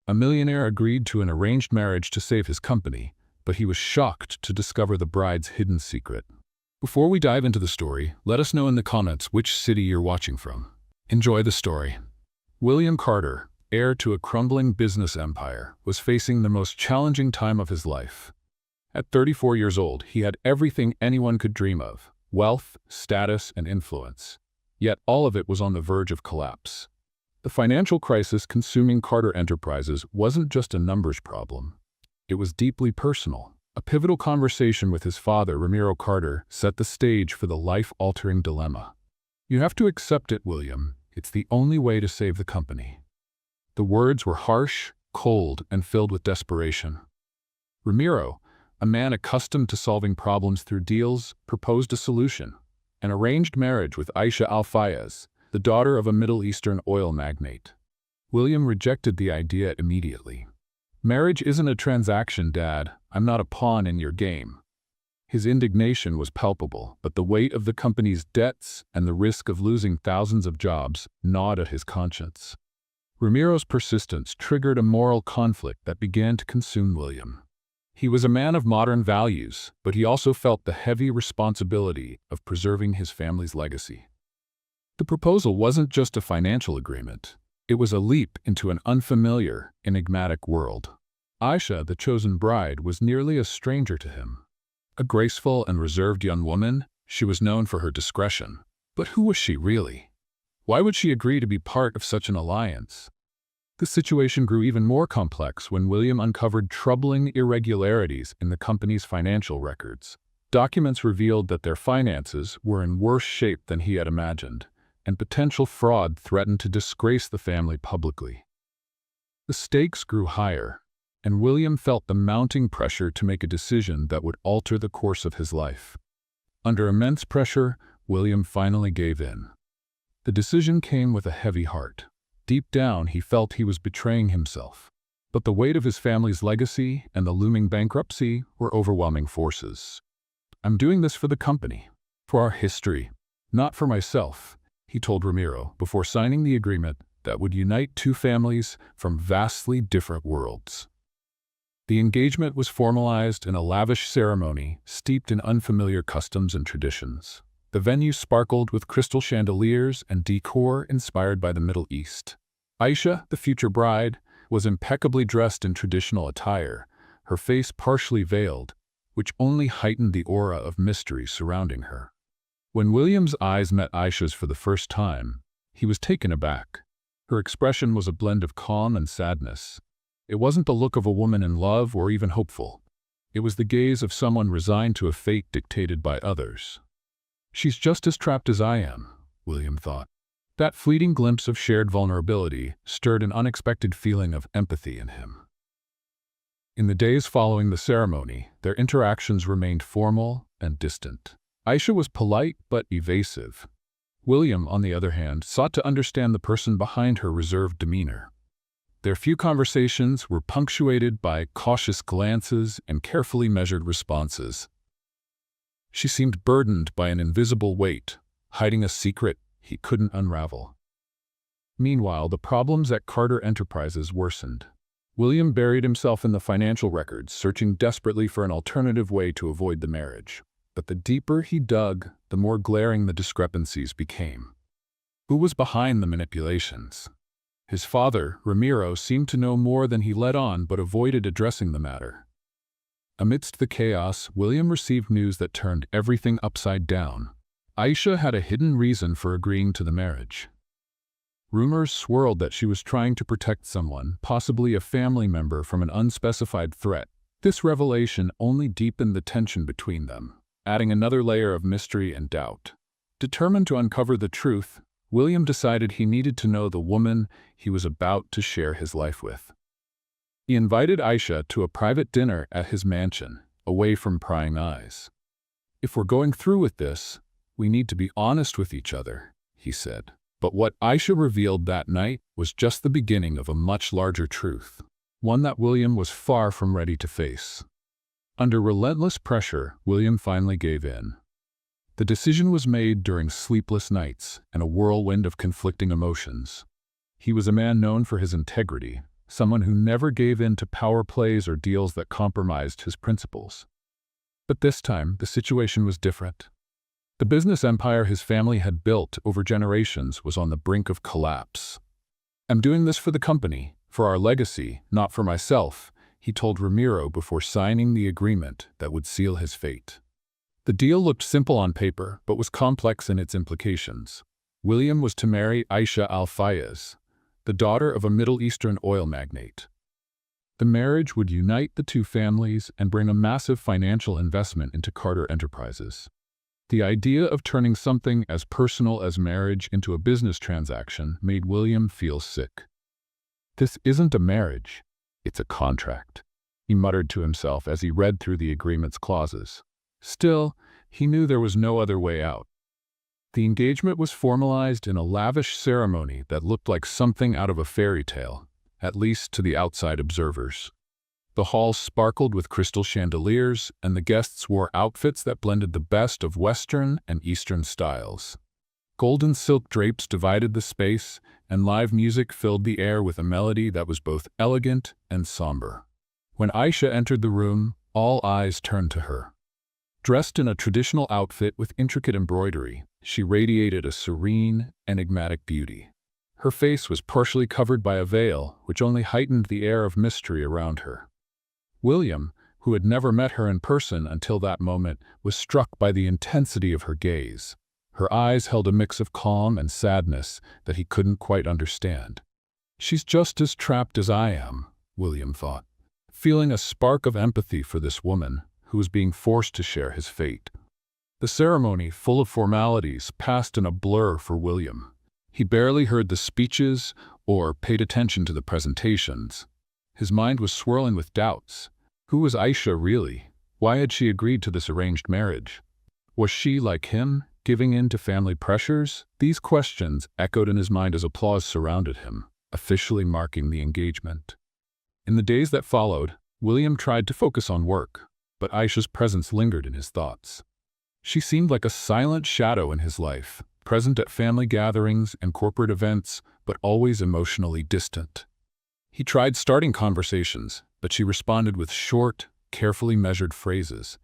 A millionaire agreed to an arranged marriage to save his company, but he was shocked to discover the bride's hidden secret. Before we dive into the story, let us know in the comments which city you're watching from. Enjoy the story. William Carter, heir to a crumbling business empire, was facing the most challenging time of his life. At 34 years old, he had everything anyone could dream of: wealth, status, and influence. Yet all of it was on the verge of collapse. The financial crisis consuming Carter Enterprises wasn't just a numbers problem. It was deeply personal. A pivotal conversation with his father, Ramiro Carter, set the stage for the life-altering dilemma. "You have to accept it, William. It's the only way to save the company." The words were harsh, cold, and filled with desperation. Ramiro, a man accustomed to solving problems through deals, proposed a solution: an arranged marriage with Aisha Al-Fayez, the daughter of a Middle Eastern oil magnate. William rejected the idea immediately. "Marriage isn't a transaction, Dad. I'm not a pawn in your game." His indignation was palpable, but the weight of the company's debts and the risk of losing thousands of jobs gnawed at his conscience. Ramiro's persistence triggered a moral conflict that began to consume William. He was a man of modern values, but he also felt the heavy responsibility of preserving his family's legacy. The proposal wasn't just a financial agreement. It was a leap into an unfamiliar, enigmatic world. Aisha, the chosen bride, was nearly a stranger to him. A graceful and reserved young woman, she was known for her discretion. But who was she really? Why would she agree to be part of such an alliance? The situation grew even more complex when William uncovered troubling irregularities in the company's financial records. Documents revealed that their finances were in worse shape than he had imagined, and potential fraud threatened to disgrace the family publicly. The stakes grew higher, and William felt the mounting pressure to make a decision that would alter the course of his life. Under immense pressure, William finally gave in. The decision came with a heavy heart. Deep down, he felt he was betraying himself. But the weight of his family's legacy and the looming bankruptcy were overwhelming forces. "I'm doing this for the company, for our history, not for myself," he told Ramiro before signing the agreement that would unite two families from vastly different worlds. The engagement was formalized in a lavish ceremony steeped in unfamiliar customs and traditions. The venue sparkled with crystal chandeliers and decor inspired by the Middle East. Aisha, the future bride, was impeccably dressed in traditional attire, her face partially veiled, which only heightened the aura of mystery surrounding her. When William's eyes met Aisha's for the first time, he was taken aback. Her expression was a blend of calm and sadness. It wasn't the look of a woman in love or even hopeful. It was the gaze of someone resigned to a fate dictated by others. "She's just as trapped as I am," William thought. That fleeting glimpse of shared vulnerability stirred an unexpected feeling of empathy in him. In the days following the ceremony, their interactions remained formal and distant. Aisha was polite but evasive. William, on the other hand, sought to understand the person behind her reserved demeanor. Their few conversations were punctuated by cautious glances and carefully measured responses. She seemed burdened by an invisible weight, hiding a secret he couldn't unravel. Meanwhile, the problems at Carter Enterprises worsened. William buried himself in the financial records, searching desperately for an alternative way to avoid the marriage. But the deeper he dug, the more glaring the discrepancies became. Who was behind the manipulations? His father, Ramiro, seemed to know more than he let on but avoided addressing the matter. Amidst the chaos, William received news that turned everything upside down. Aisha had a hidden reason for agreeing to the marriage. Rumors swirled that she was trying to protect someone, possibly a family member, from an unspecified threat. This revelation only deepened the tension between them, adding another layer of mystery and doubt. Determined to uncover the truth, William decided he needed to know the woman he was about to share his life with. He invited Aisha to a private dinner at his mansion, away from prying eyes. "If we're going through with this, we need to be honest with each other," he said. But what Aisha revealed that night was just the beginning of a much larger truth, one that William was far from ready to face. Under relentless pressure, William finally gave in. The decision was made during sleepless nights and a whirlwind of conflicting emotions. He was a man known for his integrity, someone who never gave in to power plays or deals that compromised his principles. But this time, the situation was different. The business empire his family had built over generations was on the brink of collapse. "I'm doing this for the company, for our legacy, not for myself," he told Ramiro before signing the agreement that would seal his fate. The deal looked simple on paper, but was complex in its implications. William was to marry Aisha Al-Fayez, the daughter of a Middle Eastern oil magnate. The marriage would unite the two families and bring a massive financial investment into Carter Enterprises. The idea of turning something as personal as marriage into a business transaction made William feel sick. "This isn't a marriage, it's a contract," he muttered to himself as he read through the agreement's clauses. Still, he knew there was no other way out. The engagement was formalized in a lavish ceremony that looked like something out of a fairy tale, at least to the outside observers. The hall sparkled with crystal chandeliers, and the guests wore outfits that blended the best of Western and Eastern styles. Golden silk drapes divided the space, and live music filled the air with a melody that was both elegant and somber. When Aisha entered the room, all eyes turned to her. Dressed in a traditional outfit with intricate embroidery, she radiated a serene, enigmatic beauty. Her face was partially covered by a veil, which only heightened the air of mystery around her. William, who had never met her in person until that moment, was struck by the intensity of her gaze. Her eyes held a mix of calm and sadness that he couldn't quite understand. "She's just as trapped as I am," William thought, feeling a spark of empathy for this woman who was being forced to share his fate. The ceremony, full of formalities, passed in a blur for William. He barely heard the speeches or paid attention to the presentations. His mind was swirling with doubts. Who was Aisha really? Why had she agreed to this arranged marriage? Was she, like him, giving in to family pressures? These questions echoed in his mind as applause surrounded him, officially marking the engagement. In the days that followed, William tried to focus on work, but Aisha's presence lingered in his thoughts. She seemed like a silent shadow in his life, present at family gatherings and corporate events, but always emotionally distant. He tried starting conversations, but she responded with short, carefully measured phrases,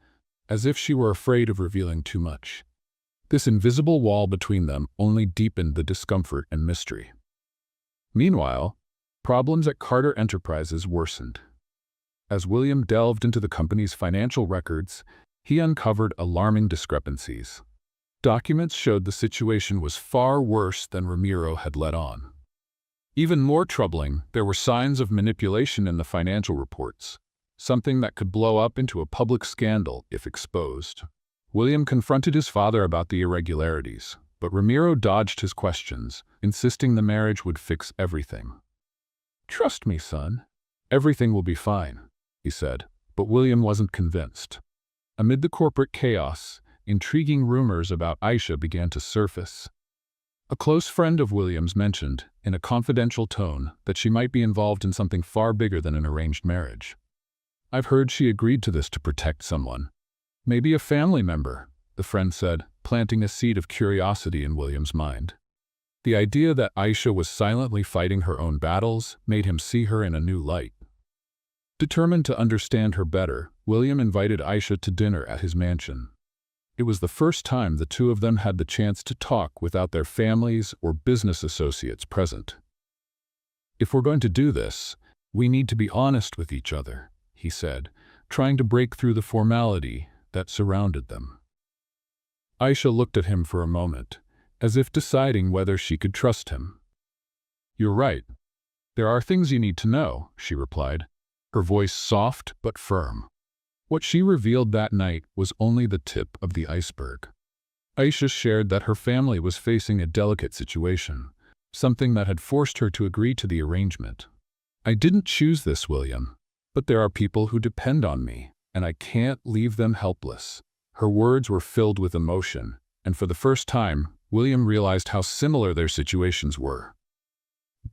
as if she were afraid of revealing too much. This invisible wall between them only deepened the discomfort and mystery. Meanwhile, problems at Carter Enterprises worsened. As William delved into the company's financial records, he uncovered alarming discrepancies. Documents showed the situation was far worse than Ramiro had let on. Even more troubling, there were signs of manipulation in the financial reports, something that could blow up into a public scandal if exposed. William confronted his father about the irregularities, but Ramiro dodged his questions, insisting the marriage would fix everything. "Trust me, son. Everything will be fine," he said, but William wasn't convinced. Amid the corporate chaos, intriguing rumors about Aisha began to surface. A close friend of William's mentioned, in a confidential tone, that she might be involved in something far bigger than an arranged marriage. "I've heard she agreed to this to protect someone. Maybe a family member," the friend said, planting a seed of curiosity in William's mind. The idea that Aisha was silently fighting her own battles made him see her in a new light. Determined to understand her better, William invited Aisha to dinner at his mansion. It was the first time the two of them had the chance to talk without their families or business associates present. "If we're going to do this, we need to be honest with each other," he said, trying to break through the formality that surrounded them. Aisha looked at him for a moment, as if deciding whether she could trust him. "You're right. There are things you need to know," she replied, her voice soft but firm. What she revealed that night was only the tip of the iceberg. Aisha shared that her family was facing a delicate situation, something that had forced her to agree to the arrangement. "I didn't choose this, William, but there are people who depend on me, and I can't leave them helpless." Her words were filled with emotion, and for the first time, William realized how similar their situations were.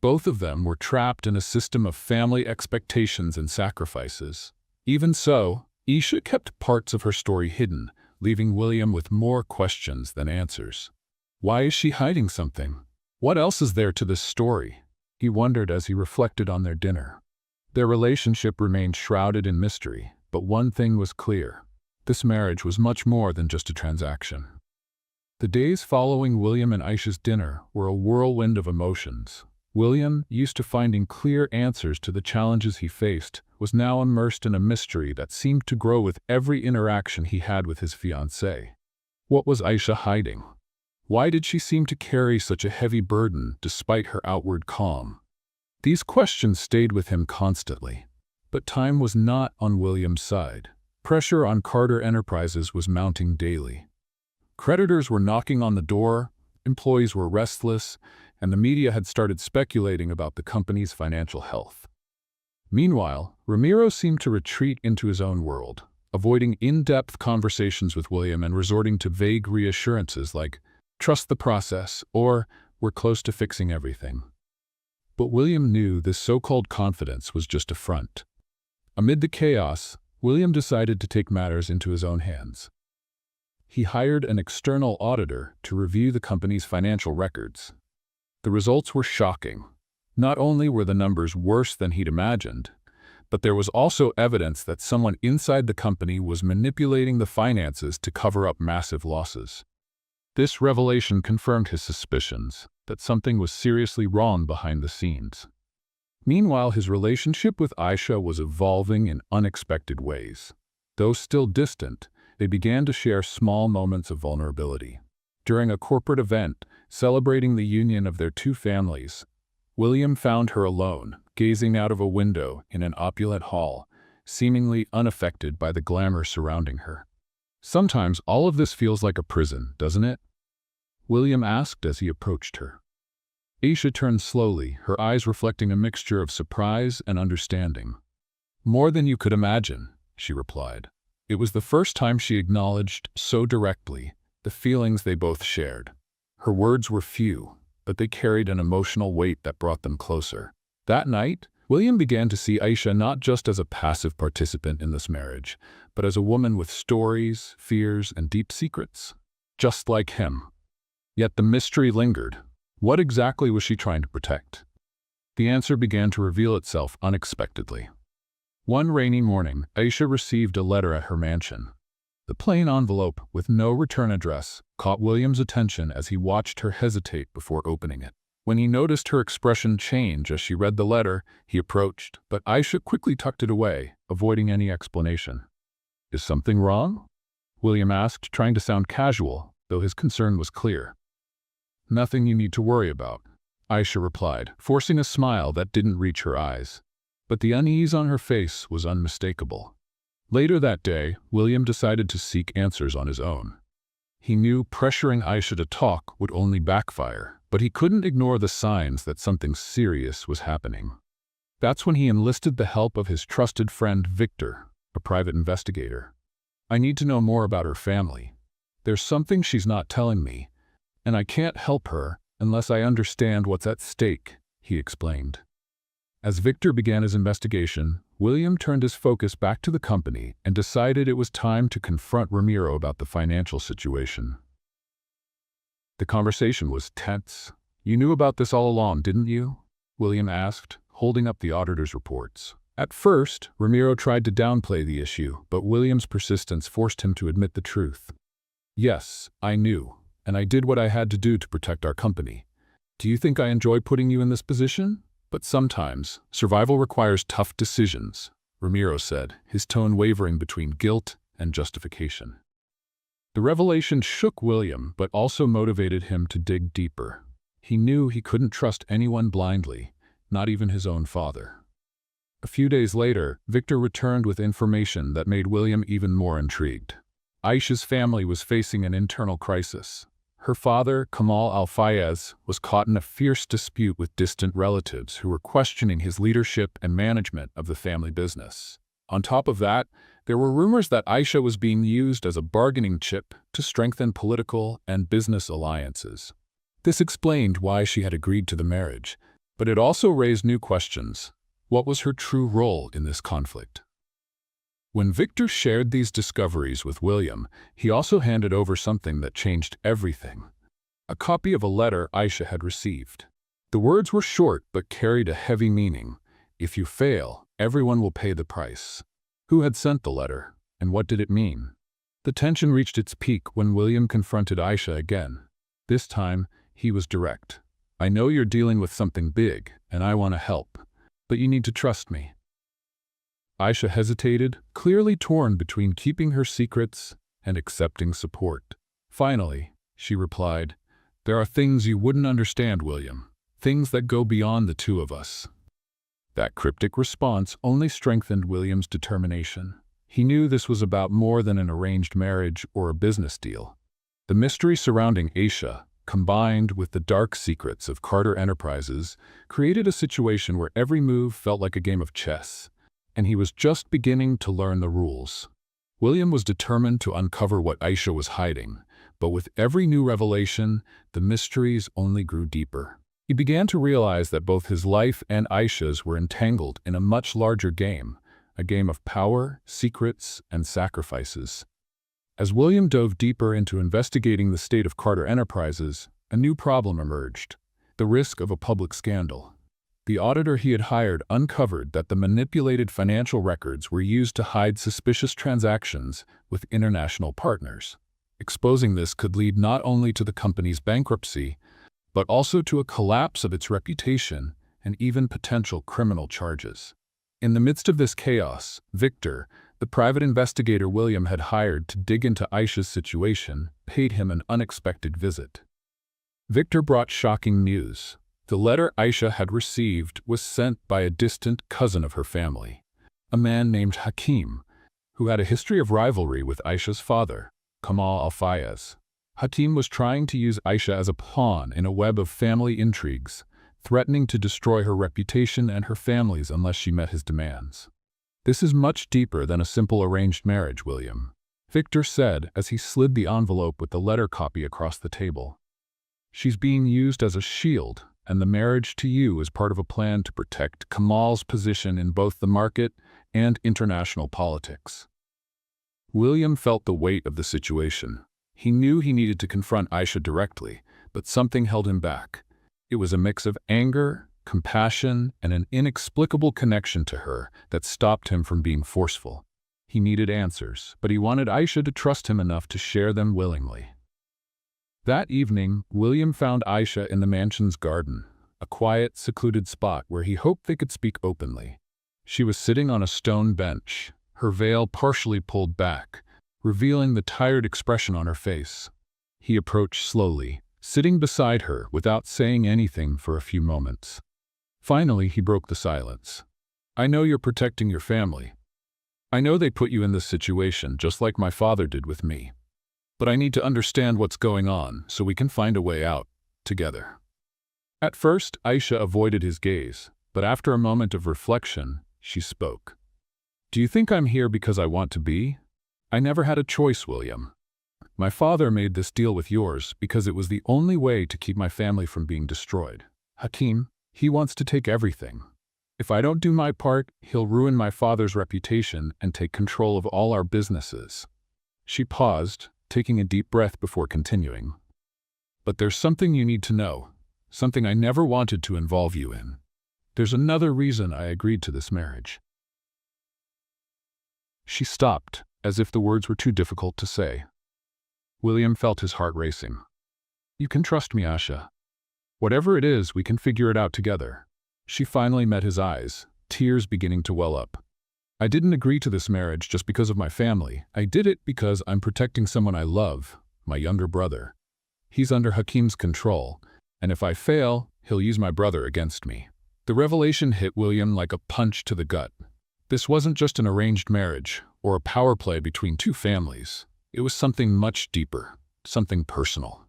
Both of them were trapped in a system of family expectations and sacrifices. Even so, Aisha kept parts of her story hidden, leaving William with more questions than answers. Why is she hiding something? What else is there to this story? He wondered as he reflected on their dinner. Their relationship remained shrouded in mystery, but one thing was clear. This marriage was much more than just a transaction. The days following William and Aisha's dinner were a whirlwind of emotions. William, used to finding clear answers to the challenges he faced, was now immersed in a mystery that seemed to grow with every interaction he had with his fiancée. What was Aisha hiding? Why did she seem to carry such a heavy burden despite her outward calm? These questions stayed with him constantly. But time was not on William's side. Pressure on Carter Enterprises was mounting daily. Creditors were knocking on the door, employees were restless, and the media had started speculating about the company's financial health. Meanwhile, Ramiro seemed to retreat into his own world, avoiding in-depth conversations with William and resorting to vague reassurances like, "Trust the process," or "We're close to fixing everything." But William knew this so-called confidence was just a front. Amid the chaos, William decided to take matters into his own hands. He hired an external auditor to review the company's financial records. The results were shocking. Not only were the numbers worse than he'd imagined, but there was also evidence that someone inside the company was manipulating the finances to cover up massive losses. This revelation confirmed his suspicions that something was seriously wrong behind the scenes. Meanwhile, his relationship with Aisha was evolving in unexpected ways. Though still distant, they began to share small moments of vulnerability. During a corporate event celebrating the union of their two families, William found her alone, gazing out of a window in an opulent hall, seemingly unaffected by the glamour surrounding her. "Sometimes all of this feels like a prison, doesn't it?" William asked as he approached her. Aisha turned slowly, her eyes reflecting a mixture of surprise and understanding. "More than you could imagine," she replied. It was the first time she acknowledged so directly the feelings they both shared. Her words were few, but they carried an emotional weight that brought them closer. That night, William began to see Aisha not just as a passive participant in this marriage, but as a woman with stories, fears, and deep secrets. Just like him. Yet the mystery lingered. What exactly was she trying to protect? The answer began to reveal itself unexpectedly. One rainy morning, Aisha received a letter at her mansion. The plain envelope, with no return address, caught William's attention as he watched her hesitate before opening it. When he noticed her expression change as she read the letter, he approached, but Aisha quickly tucked it away, avoiding any explanation. "Is something wrong?" William asked, trying to sound casual, though his concern was clear. "Nothing you need to worry about," Aisha replied, forcing a smile that didn't reach her eyes. But the unease on her face was unmistakable. Later that day, William decided to seek answers on his own. He knew pressuring Aisha to talk would only backfire, but he couldn't ignore the signs that something serious was happening. That's when he enlisted the help of his trusted friend Victor, a private investigator. "I need to know more about her family. There's something she's not telling me, and I can't help her unless I understand what's at stake," he explained. As Victor began his investigation, William turned his focus back to the company and decided it was time to confront Ramiro about the financial situation. The conversation was tense. "You knew about this all along, didn't you?" William asked, holding up the auditor's reports. At first, Ramiro tried to downplay the issue, but William's persistence forced him to admit the truth. "Yes, I knew, and I did what I had to do to protect our company. Do you think I enjoy putting you in this position? But sometimes, survival requires tough decisions," Ramiro said, his tone wavering between guilt and justification. The revelation shook William, but also motivated him to dig deeper. He knew he couldn't trust anyone blindly, not even his own father. A few days later, Victor returned with information that made William even more intrigued. Aisha's family was facing an internal crisis. Her father, Kamal Al-Fayez, was caught in a fierce dispute with distant relatives who were questioning his leadership and management of the family business. On top of that, there were rumors that Aisha was being used as a bargaining chip to strengthen political and business alliances. This explained why she had agreed to the marriage, but it also raised new questions. What was her true role in this conflict? When Victor shared these discoveries with William, he also handed over something that changed everything. A copy of a letter Aisha had received. The words were short but carried a heavy meaning. "If you fail, everyone will pay the price. Who had sent the letter, and what did it mean? The tension reached its peak when William confronted Aisha again. This time, he was direct. I know you're dealing with something big, and I want to help, but you need to trust me. Aisha hesitated, clearly torn between keeping her secrets and accepting support. Finally, she replied, "There are things you wouldn't understand, William. Things that go beyond the two of us." That cryptic response only strengthened William's determination. He knew this was about more than an arranged marriage or a business deal. The mystery surrounding Aisha, combined with the dark secrets of Carter Enterprises, created a situation where every move felt like a game of chess, and he was just beginning to learn the rules. William was determined to uncover what Aisha was hiding, but with every new revelation, the mysteries only grew deeper. He began to realize that both his life and Aisha's were entangled in a much larger game, a game of power, secrets, and sacrifices. As William dove deeper into investigating the state of Carter Enterprises, a new problem emerged: the risk of a public scandal. The auditor he had hired uncovered that the manipulated financial records were used to hide suspicious transactions with international partners. Exposing this could lead not only to the company's bankruptcy, but also to a collapse of its reputation and even potential criminal charges. In the midst of this chaos, Victor, the private investigator William had hired to dig into Aisha's situation, paid him an unexpected visit. Victor brought shocking news. The letter Aisha had received was sent by a distant cousin of her family, a man named Hakim, who had a history of rivalry with Aisha's father, Kamal Al-Fayez. Hakim was trying to use Aisha as a pawn in a web of family intrigues, threatening to destroy her reputation and her family's unless she met his demands. "This is much deeper than a simple arranged marriage, William," Victor said as he slid the envelope with the letter copy across the table. "She's being used as a shield, and the marriage to you is part of a plan to protect Kamal's position in both the market and international politics." William felt the weight of the situation. He knew he needed to confront Aisha directly, but something held him back. It was a mix of anger, compassion, and an inexplicable connection to her that stopped him from being forceful. He needed answers, but he wanted Aisha to trust him enough to share them willingly. That evening, William found Aisha in the mansion's garden, a quiet, secluded spot where he hoped they could speak openly. She was sitting on a stone bench, her veil partially pulled back, revealing the tired expression on her face. He approached slowly, sitting beside her without saying anything for a few moments. Finally, he broke the silence. "I know you're protecting your family. I know they put you in this situation just like my father did with me. But I need to understand what's going on so we can find a way out, together." At first, Aisha avoided his gaze, but after a moment of reflection, she spoke. "Do you think I'm here because I want to be? I never had a choice, William. My father made this deal with yours because it was the only way to keep my family from being destroyed. Hakim, he wants to take everything. If I don't do my part, he'll ruin my father's reputation and take control of all our businesses." She paused, taking a deep breath before continuing. "But there's something you need to know, something I never wanted to involve you in. There's another reason I agreed to this marriage." She stopped, as if the words were too difficult to say. William felt his heart racing. "You can trust me, Aisha. Whatever it is, we can figure it out together." She finally met his eyes, tears beginning to well up. "I didn't agree to this marriage just because of my family. I did it because I'm protecting someone I love, my younger brother. He's under Hakim's control, and if I fail, he'll use my brother against me." The revelation hit William like a punch to the gut. This wasn't just an arranged marriage or a power play between two families. It was something much deeper, something personal.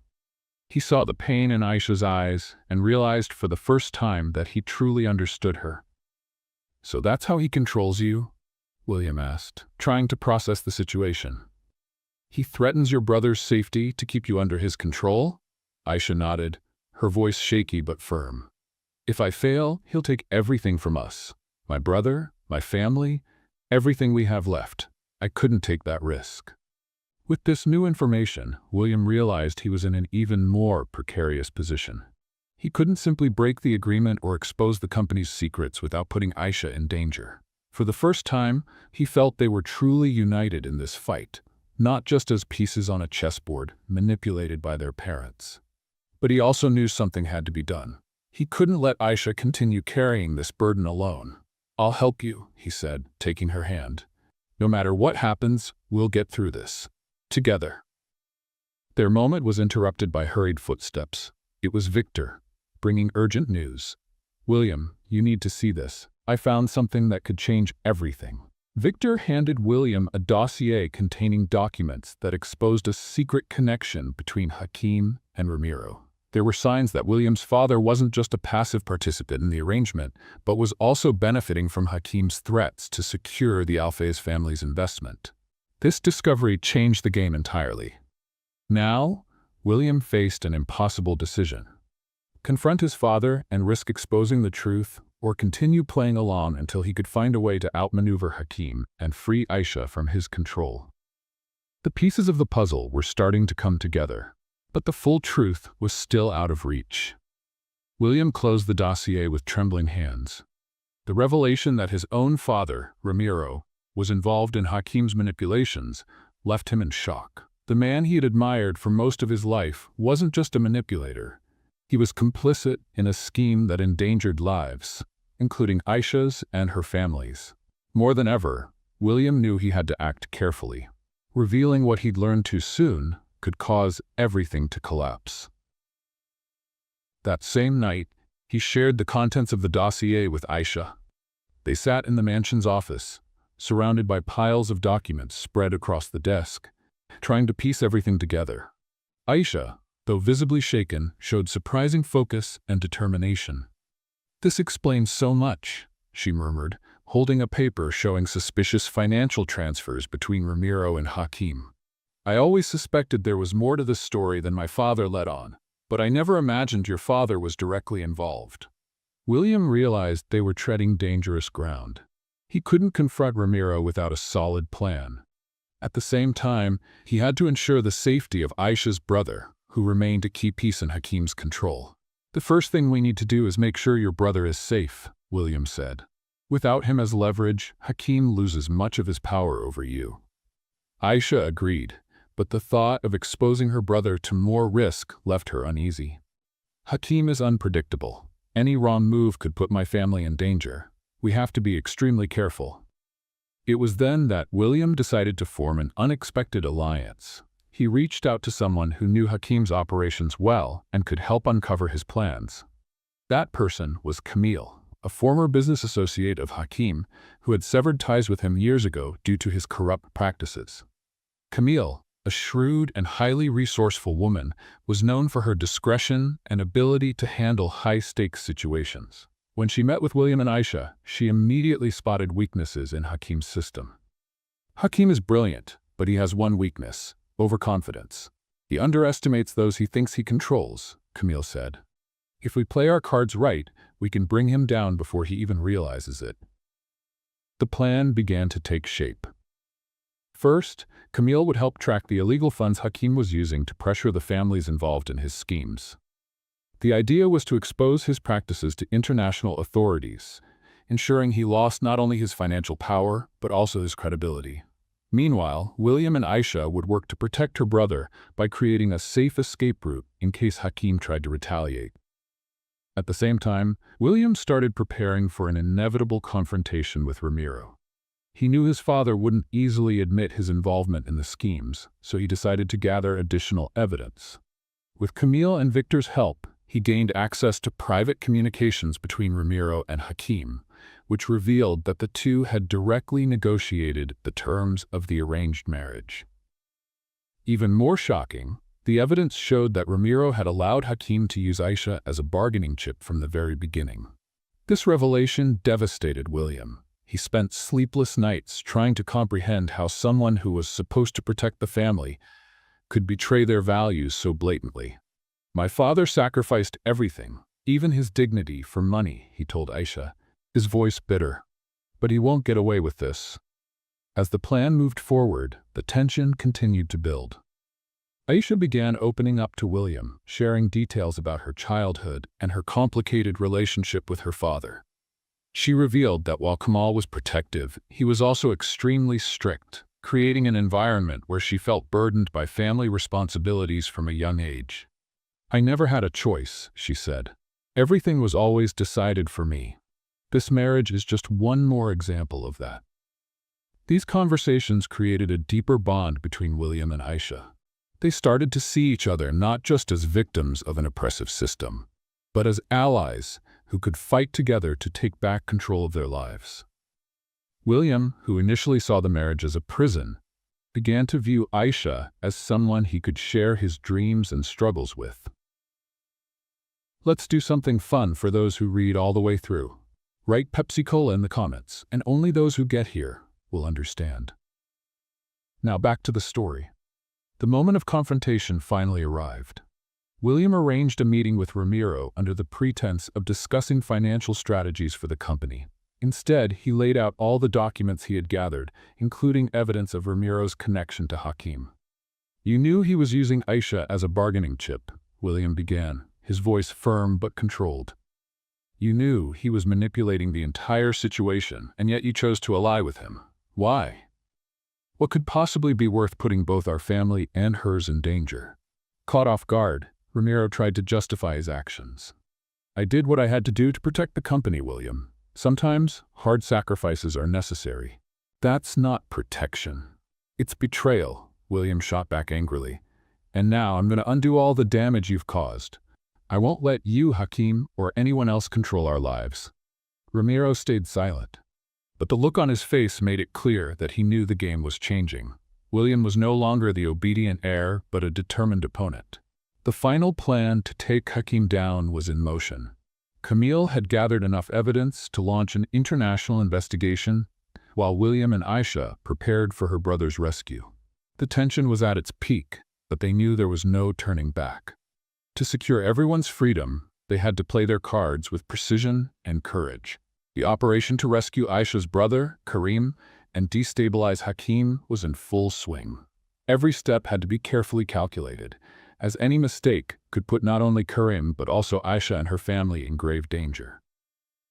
He saw the pain in Aisha's eyes and realized for the first time that he truly understood her. "So that's how he controls you?" William asked, trying to process the situation. "He threatens your brother's safety to keep you under his control?" Aisha nodded, her voice shaky but firm. "If I fail, he'll take everything from us. My brother, my family, everything we have left. I couldn't take that risk." With this new information, William realized he was in an even more precarious position. He couldn't simply break the agreement or expose the company's secrets without putting Aisha in danger. For the first time, he felt they were truly united in this fight, not just as pieces on a chessboard manipulated by their parents. But he also knew something had to be done. He couldn't let Aisha continue carrying this burden alone. "I'll help you," he said, taking her hand. "No matter what happens, we'll get through this. Together." Their moment was interrupted by hurried footsteps. It was Victor, bringing urgent news. "William, you need to see this. I found something that could change everything." Victor handed William a dossier containing documents that exposed a secret connection between Hakim and Ramiro. There were signs that William's father wasn't just a passive participant in the arrangement, but was also benefiting from Hakim's threats to secure the Alfayz family's investment. This discovery changed the game entirely. Now, William faced an impossible decision: confront his father and risk exposing the truth, or continue playing along until he could find a way to outmaneuver Hakim and free Aisha from his control. The pieces of the puzzle were starting to come together, but the full truth was still out of reach. William closed the dossier with trembling hands. The revelation that his own father, Ramiro, was involved in Hakim's manipulations left him in shock. The man he had admired for most of his life wasn't just a manipulator. He was complicit in a scheme that endangered lives, including Aisha's and her family's. More than ever, William knew he had to act carefully. Revealing what he'd learned too soon could cause everything to collapse. That same night, he shared the contents of the dossier with Aisha. They sat in the mansion's office, surrounded by piles of documents spread across the desk, trying to piece everything together. Aisha, though visibly shaken, showed surprising focus and determination. "This explains so much," she murmured, holding a paper showing suspicious financial transfers between Ramiro and Hakim. "I always suspected there was more to this story than my father let on, but I never imagined your father was directly involved." William realized they were treading dangerous ground. He couldn't confront Ramiro without a solid plan. At the same time, he had to ensure the safety of Aisha's brother, who remained a key piece in Hakim's control. "The first thing we need to do is make sure your brother is safe," William said. "Without him as leverage, Hakim loses much of his power over you." Aisha agreed, but the thought of exposing her brother to more risk left her uneasy. "Hakim is unpredictable. Any wrong move could put my family in danger. We have to be extremely careful." It was then that William decided to form an unexpected alliance. He reached out to someone who knew Hakim's operations well and could help uncover his plans. That person was Camille, a former business associate of Hakim who had severed ties with him years ago due to his corrupt practices. Camille, a shrewd and highly resourceful woman, was known for her discretion and ability to handle high-stakes situations. When she met with William and Aisha, she immediately spotted weaknesses in Hakim's system. "Hakim is brilliant, but he has one weakness: overconfidence. He underestimates those he thinks he controls," Camille said. "If we play our cards right, we can bring him down before he even realizes it." The plan began to take shape. First, Camille would help track the illegal funds Hakim was using to pressure the families involved in his schemes. The idea was to expose his practices to international authorities, ensuring he lost not only his financial power, but also his credibility. Meanwhile, William and Aisha would work to protect her brother by creating a safe escape route in case Hakim tried to retaliate. At the same time, William started preparing for an inevitable confrontation with Ramiro. He knew his father wouldn't easily admit his involvement in the schemes, so he decided to gather additional evidence. With Camille and Victor's help, he gained access to private communications between Ramiro and Hakim, which revealed that the two had directly negotiated the terms of the arranged marriage. Even more shocking, the evidence showed that Ramiro had allowed Hakim to use Aisha as a bargaining chip from the very beginning. This revelation devastated William. He spent sleepless nights trying to comprehend how someone who was supposed to protect the family could betray their values so blatantly. "My father sacrificed everything, even his dignity, for money," he told Aisha, his voice bitter. "But he won't get away with this." As the plan moved forward, the tension continued to build. Aisha began opening up to William, sharing details about her childhood and her complicated relationship with her father. She revealed that while Kamal was protective, he was also extremely strict, creating an environment where she felt burdened by family responsibilities from a young age. "I never had a choice," she said. "Everything was always decided for me. This marriage is just one more example of that." These conversations created a deeper bond between William and Aisha. They started to see each other not just as victims of an oppressive system, but as allies who could fight together to take back control of their lives. William, who initially saw the marriage as a prison, began to view Aisha as someone he could share his dreams and struggles with. Let's do something fun for those who read all the way through. Write Pepsi-Cola in the comments, and only those who get here will understand. Now back to the story. The moment of confrontation finally arrived. William arranged a meeting with Ramiro under the pretense of discussing financial strategies for the company. Instead, he laid out all the documents he had gathered, including evidence of Ramiro's connection to Hakim. "You knew he was using Aisha as a bargaining chip," William began, his voice firm but controlled. "You knew he was manipulating the entire situation, and yet you chose to ally with him. Why? What could possibly be worth putting both our family and hers in danger?" Caught off guard, Ramiro tried to justify his actions. "I did what I had to do to protect the company, William. Sometimes hard sacrifices are necessary." "That's not protection. It's betrayal," William shot back angrily. "And now I'm going to undo all the damage you've caused. I won't let you, Hakim, or anyone else control our lives." Ramiro stayed silent, but the look on his face made it clear that he knew the game was changing. William was no longer the obedient heir, but a determined opponent. The final plan to take Hakim down was in motion. Camille had gathered enough evidence to launch an international investigation, while William and Aisha prepared for her brother's rescue. The tension was at its peak, but they knew there was no turning back. To secure everyone's freedom, they had to play their cards with precision and courage. The operation to rescue Aisha's brother, Karim, and destabilize Hakim was in full swing. Every step had to be carefully calculated, as any mistake could put not only Karim but also Aisha and her family in grave danger.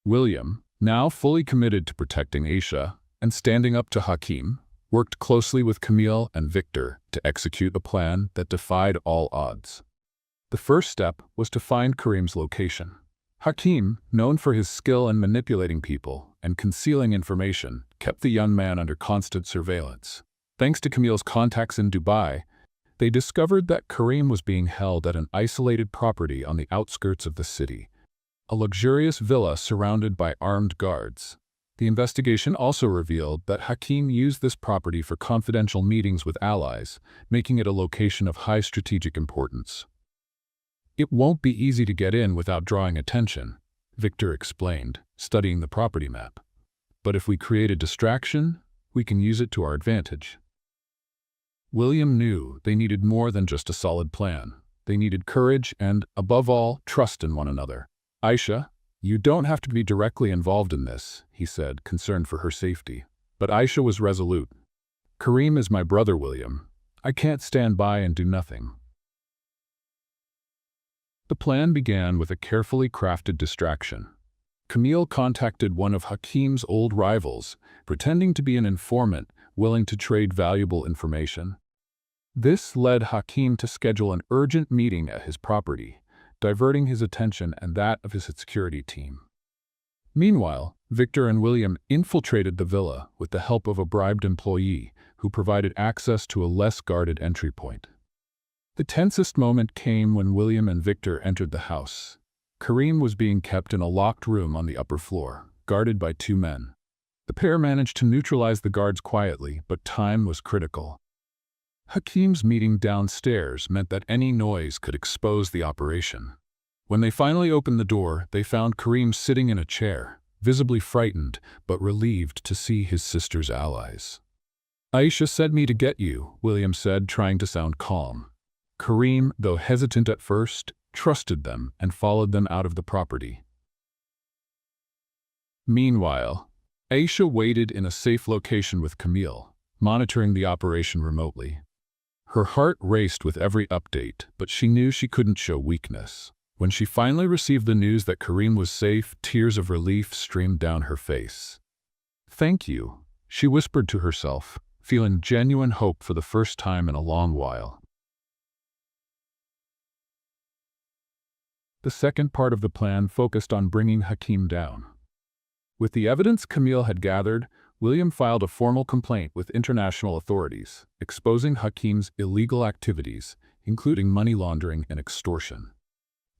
William, now fully committed to protecting Aisha and standing up to Hakim, worked closely with Camille and Victor to execute a plan that defied all odds. The first step was to find Karim's location. Hakim, known for his skill in manipulating people and concealing information, kept the young man under constant surveillance. Thanks to Camille's contacts in Dubai, they discovered that Karim was being held at an isolated property on the outskirts of the city, a luxurious villa surrounded by armed guards. The investigation also revealed that Hakim used this property for confidential meetings with allies, making it a location of high strategic importance. "It won't be easy to get in without drawing attention," Victor explained, studying the property map. "But if we create a distraction, we can use it to our advantage." William knew they needed more than just a solid plan. They needed courage and, above all, trust in one another. "Aisha, you don't have to be directly involved in this," he said, concerned for her safety. But Aisha was resolute. "Karim is my brother, William. I can't stand by and do nothing." The plan began with a carefully crafted distraction. Camille contacted one of Hakim's old rivals, pretending to be an informant willing to trade valuable information. This led Hakim to schedule an urgent meeting at his property, diverting his attention and that of his security team. Meanwhile, Victor and William infiltrated the villa with the help of a bribed employee who provided access to a less guarded entry point. The tensest moment came when William and Victor entered the house. Karim was being kept in a locked room on the upper floor, guarded by two men. The pair managed to neutralize the guards quietly, but time was critical. Hakim's meeting downstairs meant that any noise could expose the operation. When they finally opened the door, they found Karim sitting in a chair, visibly frightened but relieved to see his sister's allies. "Aisha sent me to get you," William said, trying to sound calm. Karim, though hesitant at first, trusted them and followed them out of the property. Meanwhile, Aisha waited in a safe location with Camille, monitoring the operation remotely. Her heart raced with every update, but she knew she couldn't show weakness. When she finally received the news that Karim was safe, tears of relief streamed down her face. "Thank you," she whispered to herself, feeling genuine hope for the first time in a long while. The second part of the plan focused on bringing Hakim down. With the evidence Camille had gathered, William filed a formal complaint with international authorities, exposing Hakim's illegal activities, including money laundering and extortion.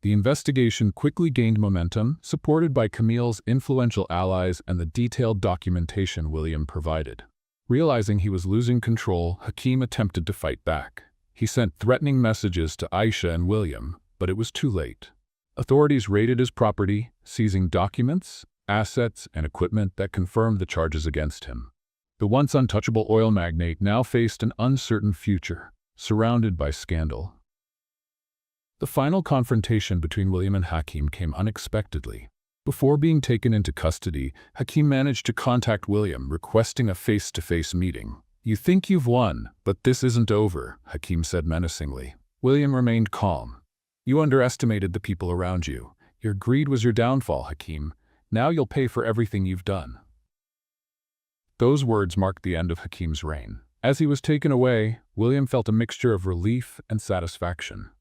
The investigation quickly gained momentum, supported by Camille's influential allies and the detailed documentation William provided. Realizing he was losing control, Hakim attempted to fight back. He sent threatening messages to Aisha and William, but it was too late. Authorities raided his property, seizing documents, assets, and equipment that confirmed the charges against him. The once untouchable oil magnate now faced an uncertain future, surrounded by scandal. The final confrontation between William and Hakim came unexpectedly. Before being taken into custody, Hakim managed to contact William, requesting a face-to-face meeting. "You think you've won, but this isn't over," Hakim said menacingly. William remained calm. "You underestimated the people around you. Your greed was your downfall, Hakim. Now you'll pay for everything you've done." Those words marked the end of Hakim's reign. As he was taken away, William felt a mixture of relief and satisfaction.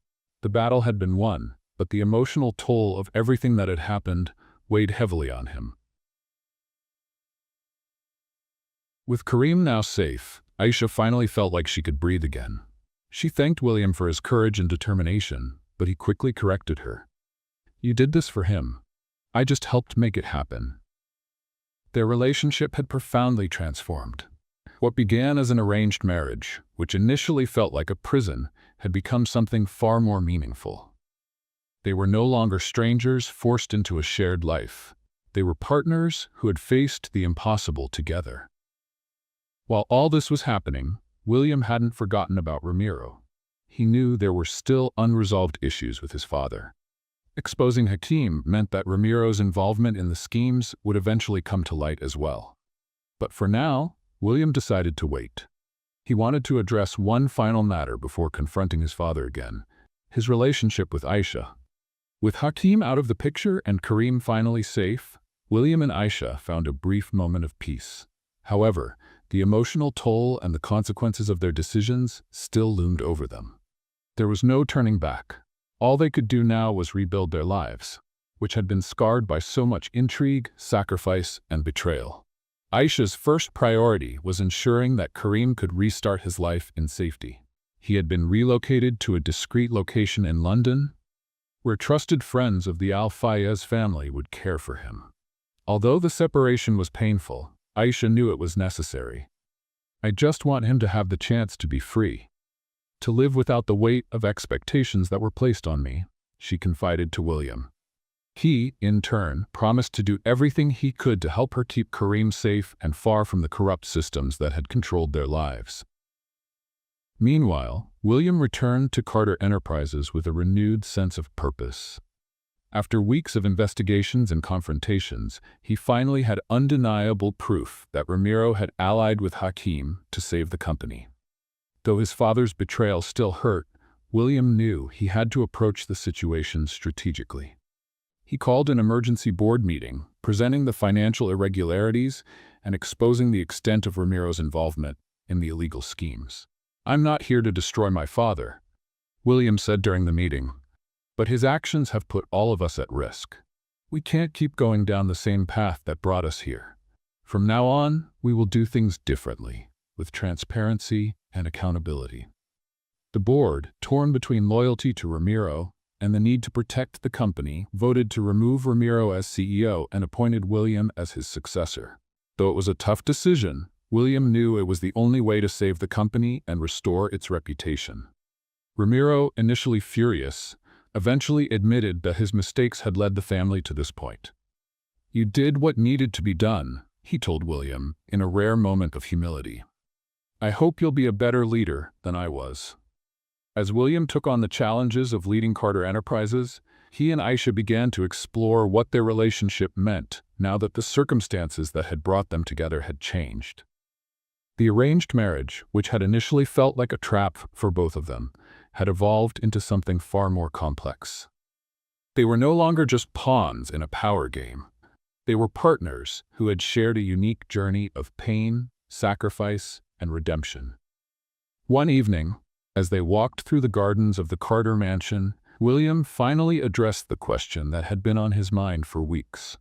The battle had been won, but the emotional toll of everything that had happened weighed heavily on him. With Karim now safe, Aisha finally felt like she could breathe again. She thanked William for his courage and determination, but he quickly corrected her. "You did this for him. I just helped make it happen." Their relationship had profoundly transformed. What began as an arranged marriage, which initially felt like a prison, had become something far more meaningful. They were no longer strangers forced into a shared life. They were partners who had faced the impossible together. While all this was happening, William hadn't forgotten about Ramiro. He knew there were still unresolved issues with his father. Exposing Hakim meant that Ramiro's involvement in the schemes would eventually come to light as well. But for now, William decided to wait. He wanted to address one final matter before confronting his father again: his relationship with Aisha. With Hakim out of the picture and Karim finally safe, William and Aisha found a brief moment of peace. However, the emotional toll and the consequences of their decisions still loomed over them. There was no turning back. All they could do now was rebuild their lives, which had been scarred by so much intrigue, sacrifice, and betrayal. Aisha's first priority was ensuring that Karim could restart his life in safety. He had been relocated to a discreet location in London, where trusted friends of the Al-Fayez family would care for him. Although the separation was painful, Aisha knew it was necessary. "I just want him to have the chance to be free, to live without the weight of expectations that were placed on me," she confided to William. He, in turn, promised to do everything he could to help her keep Karim safe and far from the corrupt systems that had controlled their lives. Meanwhile, William returned to Carter Enterprises with a renewed sense of purpose. After weeks of investigations and confrontations, he finally had undeniable proof that Ramiro had allied with Hakim to save the company. Though his father's betrayal still hurt, William knew he had to approach the situation strategically. He called an emergency board meeting, presenting the financial irregularities and exposing the extent of Ramiro's involvement in the illegal schemes. "I'm not here to destroy my father," William said during the meeting, "but his actions have put all of us at risk. We can't keep going down the same path that brought us here. From now on, we will do things differently, with transparency and accountability." The board, torn between loyalty to Ramiro and the need to protect the company, voted to remove Ramiro as CEO and appointed William as his successor. Though it was a tough decision, William knew it was the only way to save the company and restore its reputation. Ramiro, initially furious, eventually admitted that his mistakes had led the family to this point. "You did what needed to be done," he told William, in a rare moment of humility. "I hope you'll be a better leader than I was." As William took on the challenges of leading Carter Enterprises, he and Aisha began to explore what their relationship meant now that the circumstances that had brought them together had changed. The arranged marriage, which had initially felt like a trap for both of them, had evolved into something far more complex. They were no longer just pawns in a power game. They were partners who had shared a unique journey of pain, sacrifice, and redemption. One evening, as they walked through the gardens of the Carter mansion, William finally addressed the question that had been on his mind for weeks.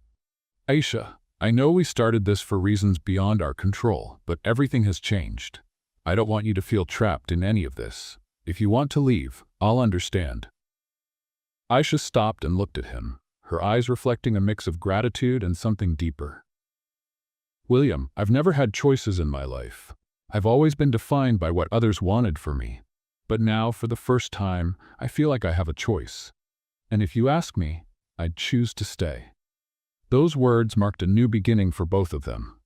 "Aisha, I know we started this for reasons beyond our control, but everything has changed. I don't want you to feel trapped in any of this. If you want to leave, I'll understand." Aisha stopped and looked at him, her eyes reflecting a mix of gratitude and something deeper. "William, I've never had choices in my life. I've always been defined by what others wanted for me. But now, for the first time, I feel like I have a choice. And if you ask me, I'd choose to stay." Those words marked a new beginning for both of them.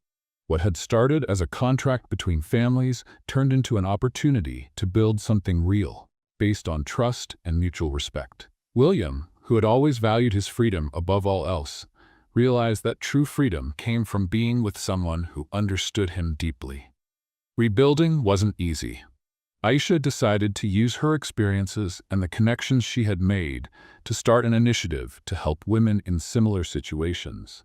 What had started as a contract between families turned into an opportunity to build something real, based on trust and mutual respect. William, who had always valued his freedom above all else, realized that true freedom came from being with someone who understood him deeply. Rebuilding wasn't easy. Aisha decided to use her experiences and the connections she had made to start an initiative to help women in similar situations.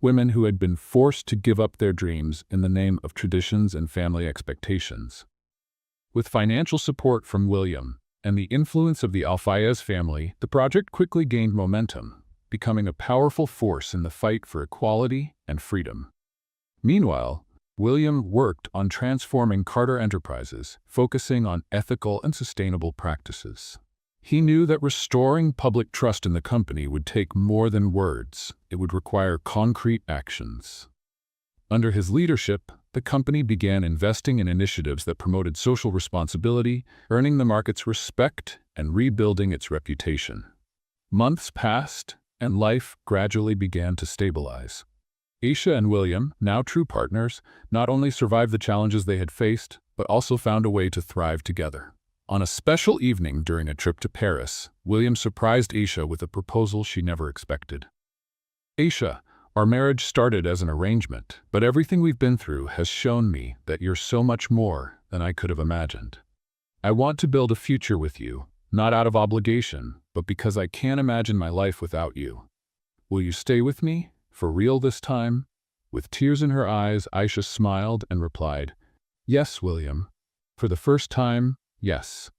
Women who had been forced to give up their dreams in the name of traditions and family expectations. With financial support from William and the influence of the Al-Fayez family, the project quickly gained momentum, becoming a powerful force in the fight for equality and freedom. Meanwhile, William worked on transforming Carter Enterprises, focusing on ethical and sustainable practices. He knew that restoring public trust in the company would take more than words. It would require concrete actions. Under his leadership, the company began investing in initiatives that promoted social responsibility, earning the market's respect and rebuilding its reputation. Months passed, and life gradually began to stabilize. Aisha and William, now true partners, not only survived the challenges they had faced, but also found a way to thrive together. On a special evening during a trip to Paris, William surprised Aisha with a proposal she never expected. "Aisha, our marriage started as an arrangement, but everything we've been through has shown me that you're so much more than I could have imagined. I want to build a future with you, not out of obligation, but because I can't imagine my life without you. Will you stay with me, for real this time?" With tears in her eyes, Aisha smiled and replied, "Yes, William. For the first time, yes."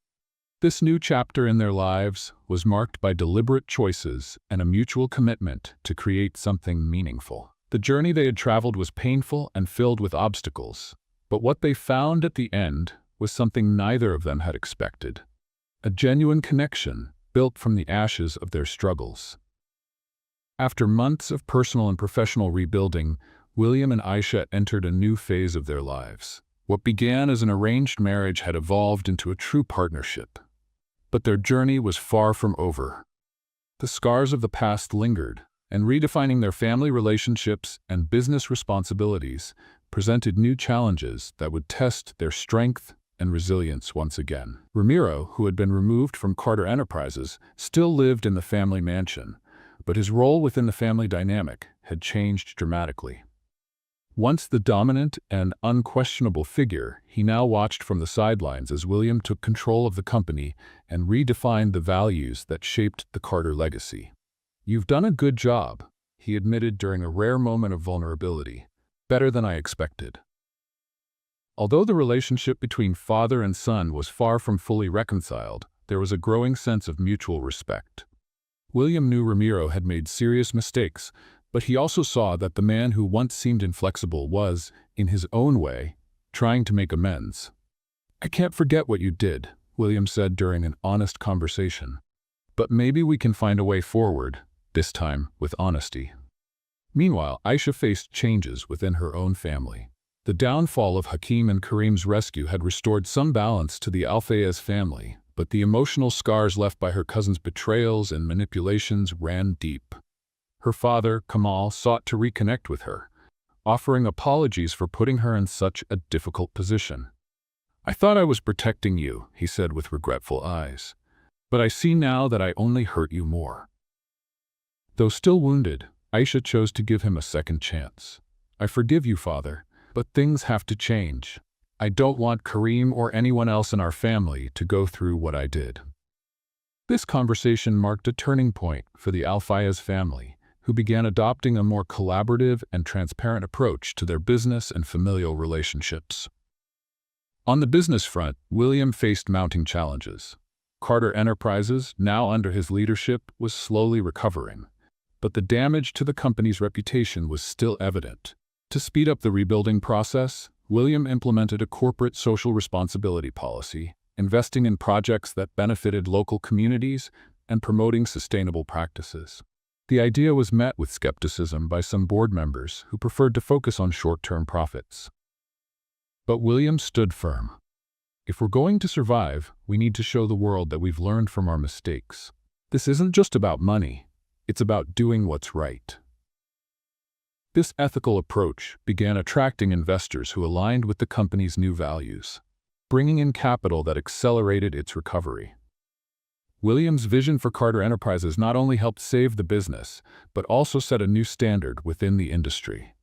This new chapter in their lives was marked by deliberate choices and a mutual commitment to create something meaningful. The journey they had traveled was painful and filled with obstacles, but what they found at the end was something neither of them had expected: a genuine connection built from the ashes of their struggles. After months of personal and professional rebuilding, William and Aisha entered a new phase of their lives. What began as an arranged marriage had evolved into a true partnership. But their journey was far from over. The scars of the past lingered, and redefining their family relationships and business responsibilities presented new challenges that would test their strength and resilience once again. Ramiro, who had been removed from Carter Enterprises, still lived in the family mansion, but his role within the family dynamic had changed dramatically. Once the dominant and unquestionable figure, he now watched from the sidelines as William took control of the company and redefined the values that shaped the Carter legacy. "You've done a good job," he admitted during a rare moment of vulnerability. "Better than I expected." Although the relationship between father and son was far from fully reconciled, there was a growing sense of mutual respect. William knew Ramiro had made serious mistakes, but he also saw that the man who once seemed inflexible was, in his own way, trying to make amends. "I can't forget what you did," William said during an honest conversation. "But maybe we can find a way forward, this time with honesty." Meanwhile, Aisha faced changes within her own family. The downfall of Hakeem and Kareem's rescue had restored some balance to the Al-Fayez family, but the emotional scars left by her cousin's betrayals and manipulations ran deep. Her father, Kamal, sought to reconnect with her, offering apologies for putting her in such a difficult position. "I thought I was protecting you," he said with regretful eyes. "But I see now that I only hurt you more." Though still wounded, Aisha chose to give him a second chance. "I forgive you, father, but things have to change. I don't want Kareem or anyone else in our family to go through what I did." This conversation marked a turning point for the Al-Fayez family, who began adopting a more collaborative and transparent approach to their business and familial relationships. On the business front, William faced mounting challenges. Carter Enterprises, now under his leadership, was slowly recovering, but the damage to the company's reputation was still evident. To speed up the rebuilding process, William implemented a corporate social responsibility policy, investing in projects that benefited local communities and promoting sustainable practices. The idea was met with skepticism by some board members who preferred to focus on short-term profits. But William stood firm. If we're going to survive, we need to show the world that we've learned from our mistakes. This isn't just about money, it's about doing what's right. This ethical approach began attracting investors who aligned with the company's new values, bringing in capital that accelerated its recovery. William's vision for Carter Enterprises not only helped save the business, but also set a new standard within the industry.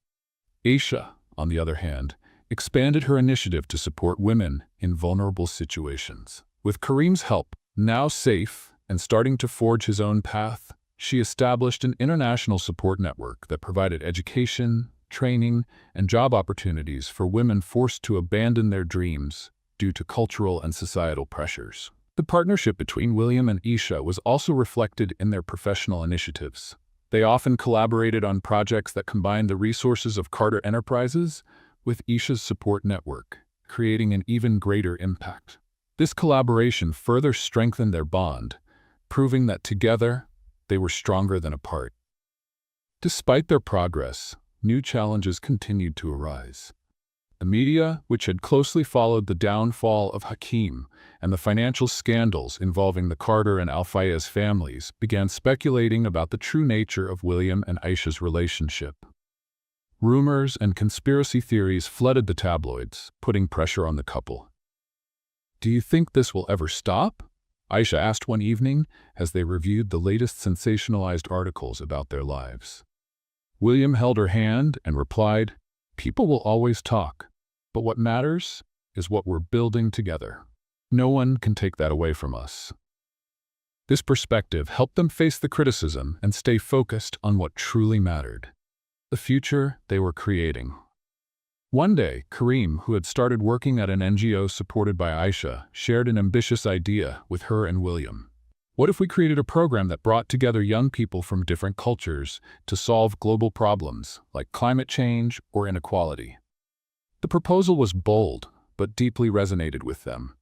Aisha, on the other hand, expanded her initiative to support women in vulnerable situations. With Kareem's help, now safe and starting to forge his own path, she established an international support network that provided education, training, and job opportunities for women forced to abandon their dreams due to cultural and societal pressures. The partnership between William and Aisha was also reflected in their professional initiatives. They often collaborated on projects that combined the resources of Carter Enterprises with Aisha's support network, creating an even greater impact. This collaboration further strengthened their bond, proving that together, they were stronger than apart. Despite their progress, new challenges continued to arise. The media, which had closely followed the downfall of Hakeem and the financial scandals involving the Carter and Al-Fayez families, began speculating about the true nature of William and Aisha's relationship. Rumors and conspiracy theories flooded the tabloids, putting pressure on the couple. "Do you think this will ever stop?" Aisha asked one evening as they reviewed the latest sensationalized articles about their lives. William held her hand and replied, "People will always talk, but what matters is what we're building together. No one can take that away from us." This perspective helped them face the criticism and stay focused on what truly mattered: the future they were creating. One day, Kareem, who had started working at an NGO supported by Aisha, shared an ambitious idea with her and William. "What if we created a program that brought together young people from different cultures to solve global problems like climate change or inequality?" The proposal was bold, but deeply resonated with them,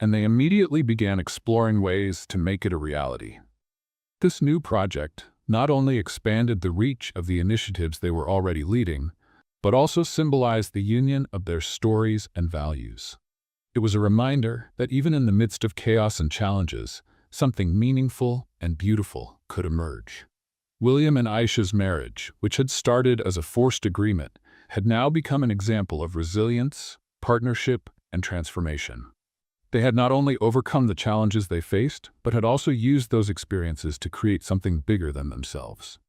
and they immediately began exploring ways to make it a reality. This new project not only expanded the reach of the initiatives they were already leading, but also symbolized the union of their stories and values. It was a reminder that even in the midst of chaos and challenges, something meaningful and beautiful could emerge. William and Aisha's marriage, which had started as a forced agreement, had now become an example of resilience, partnership, and transformation. They had not only overcome the challenges they faced, but had also used those experiences to create something bigger than themselves.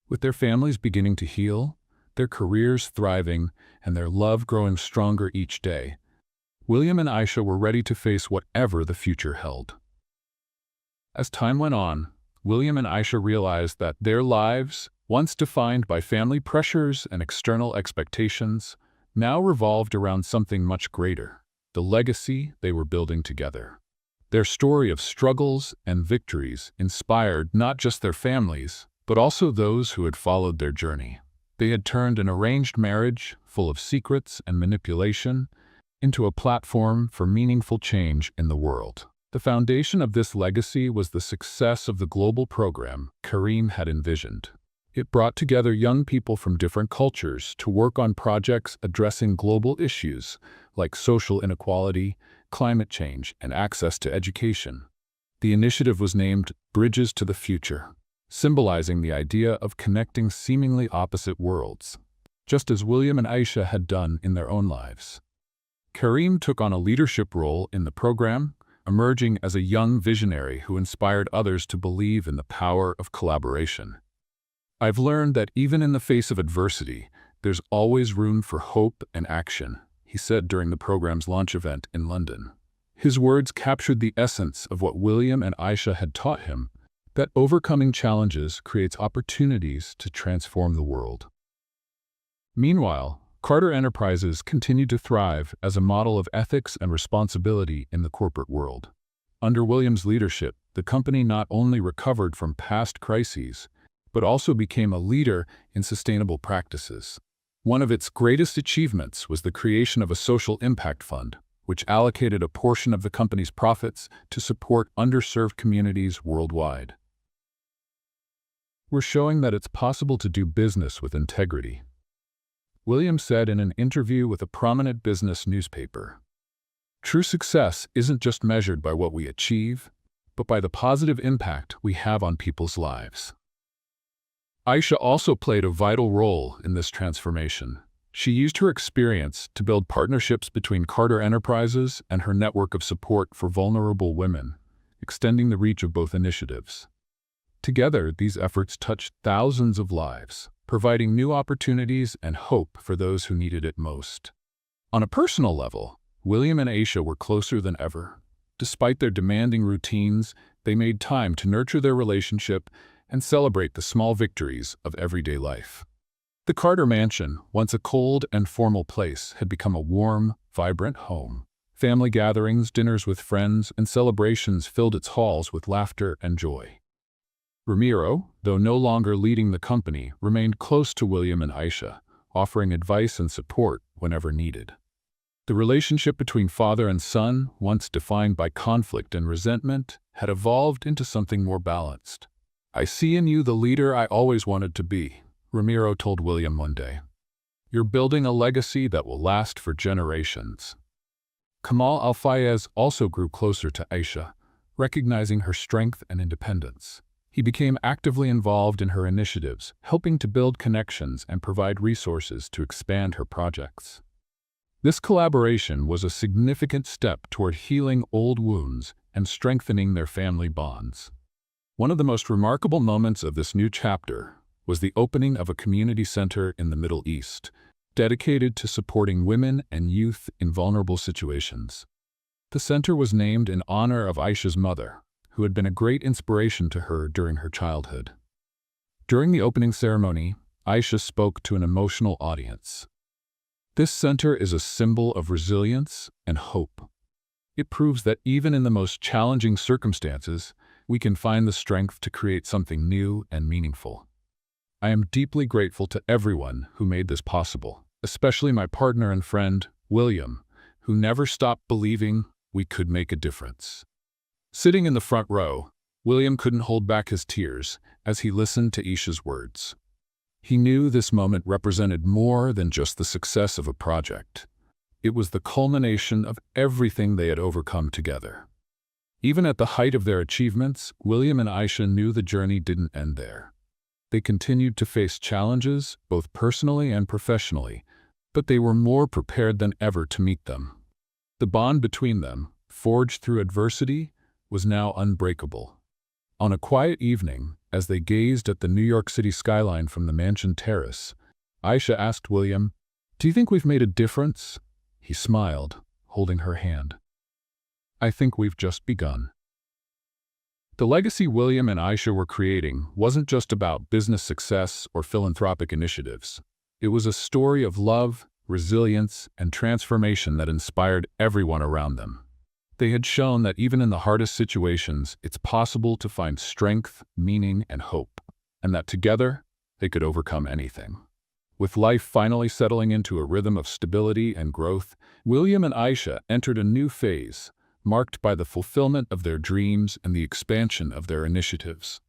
With their families beginning to heal, their careers thriving, and their love growing stronger each day, William and Aisha were ready to face whatever the future held. As time went on, William and Aisha realized that their lives, once defined by family pressures and external expectations, now revolved around something much greater: the legacy they were building together. Their story of struggles and victories inspired not just their families, but also those who had followed their journey. They had turned an arranged marriage, full of secrets and manipulation, into a platform for meaningful change in the world. The foundation of this legacy was the success of the global program Kareem had envisioned. It brought together young people from different cultures to work on projects addressing global issues like social inequality, climate change, and access to education. The initiative was named Bridges to the Future, symbolizing the idea of connecting seemingly opposite worlds, just as William and Aisha had done in their own lives. Kareem took on a leadership role in the program, emerging as a young visionary who inspired others to believe in the power of collaboration. "I've learned that even in the face of adversity, there's always room for hope and action," he said during the program's launch event in London. His words captured the essence of what William and Aisha had taught him, that overcoming challenges creates opportunities to transform the world. Meanwhile, Carter Enterprises continued to thrive as a model of ethics and responsibility in the corporate world. Under William's leadership, the company not only recovered from past crises, but also became a leader in sustainable practices. One of its greatest achievements was the creation of a social impact fund, which allocated a portion of the company's profits to support underserved communities worldwide. We're showing that it's possible to do business with integrity, William said in an interview with a prominent business newspaper. True success isn't just measured by what we achieve, but by the positive impact we have on people's lives. Aisha also played a vital role in this transformation. She used her experience to build partnerships between Carter Enterprises and her network of support for vulnerable women, extending the reach of both initiatives. Together, these efforts touched thousands of lives, providing new opportunities and hope for those who needed it most. On a personal level, William and Aisha were closer than ever. Despite their demanding routines, they made time to nurture their relationship and celebrate the small victories of everyday life. The Carter Mansion, once a cold and formal place, had become a warm, vibrant home. Family gatherings, dinners with friends, and celebrations filled its halls with laughter and joy. Ramiro, though no longer leading the company, remained close to William and Aisha, offering advice and support whenever needed. The relationship between father and son, once defined by conflict and resentment, had evolved into something more balanced. "I see in you the leader I always wanted to be," Ramiro told William one day. "You're building a legacy that will last for generations." Kamal Al-Fayez also grew closer to Aisha, recognizing her strength and independence. He became actively involved in her initiatives, helping to build connections and provide resources to expand her projects. This collaboration was a significant step toward healing old wounds and strengthening their family bonds. One of the most remarkable moments of this new chapter was the opening of a community center in the Middle East, dedicated to supporting women and youth in vulnerable situations. The center was named in honor of Aisha's mother, who had been a great inspiration to her during her childhood. During the opening ceremony, Aisha spoke to an emotional audience. "This center is a symbol of resilience and hope. It proves that even in the most challenging circumstances, we can find the strength to create something new and meaningful. I am deeply grateful to everyone who made this possible, especially my partner and friend, William, who never stopped believing we could make a difference." Sitting in the front row, William couldn't hold back his tears as he listened to Aisha's words. He knew this moment represented more than just the success of a project. It was the culmination of everything they had overcome together. Even at the height of their achievements, William and Aisha knew the journey didn't end there. They continued to face challenges, both personally and professionally, but they were more prepared than ever to meet them. The bond between them, forged through adversity, was now unbreakable. On a quiet evening, as they gazed at the New York City skyline from the mansion terrace, Aisha asked William, "Do you think we've made a difference?" He smiled, holding her hand. "I think we've just begun." The legacy William and Aisha were creating wasn't just about business success or philanthropic initiatives. It was a story of love, resilience, and transformation that inspired everyone around them. They had shown that even in the hardest situations, it's possible to find strength, meaning, and hope, and that together, they could overcome anything. With life finally settling into a rhythm of stability and growth, William and Aisha entered a new phase, marked by the fulfillment of their dreams and the expansion of their initiatives.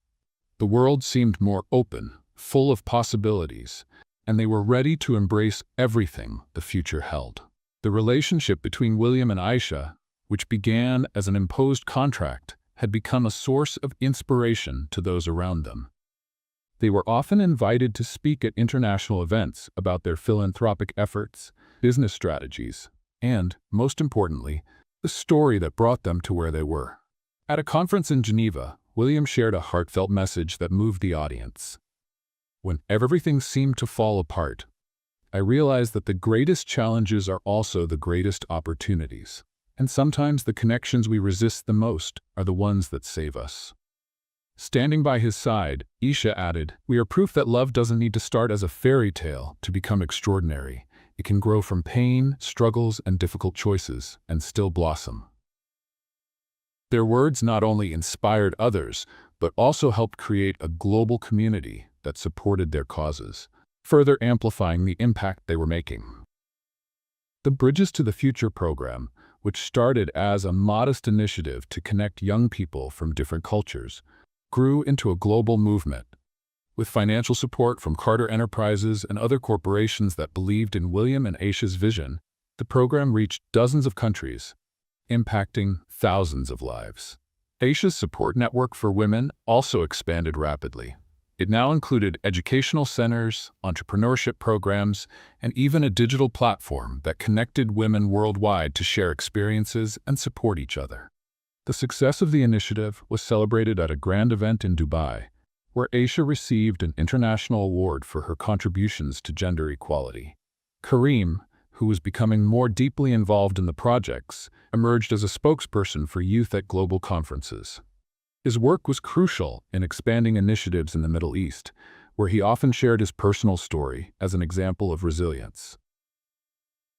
The world seemed more open, full of possibilities, and they were ready to embrace everything the future held. The relationship between William and Aisha, which began as an imposed contract, had become a source of inspiration to those around them. They were often invited to speak at international events about their philanthropic efforts, business strategies, and, most importantly, the story that brought them to where they were. At a conference in Geneva, William shared a heartfelt message that moved the audience. "When everything seemed to fall apart, I realized that the greatest challenges are also the greatest opportunities. And sometimes the connections we resist the most are the ones that save us. Standing by his side, Isha added, "We are proof that love doesn't need to start as a fairy tale to become extraordinary. It can grow from pain, struggles, and difficult choices, and still blossom." Their words not only inspired others, but also helped create a global community that supported their causes, further amplifying the impact they were making. The Bridges to the Future program, which started as a modest initiative to connect young people from different cultures, grew into a global movement. With financial support from Carter Enterprises and other corporations that believed in William and Aisha's vision, the program reached dozens of countries, impacting thousands of lives. Aisha's support network for women also expanded rapidly. It now included educational centers, entrepreneurship programs, and even a digital platform that connected women worldwide to share experiences and support each other. The success of the initiative was celebrated at a grand event in Dubai, where Aisha received an international award for her contributions to gender equality. Kareem, who was becoming more deeply involved in the projects, emerged as a spokesperson for youth at global conferences. His work was crucial in expanding initiatives in the Middle East, where he often shared his personal story as an example of resilience.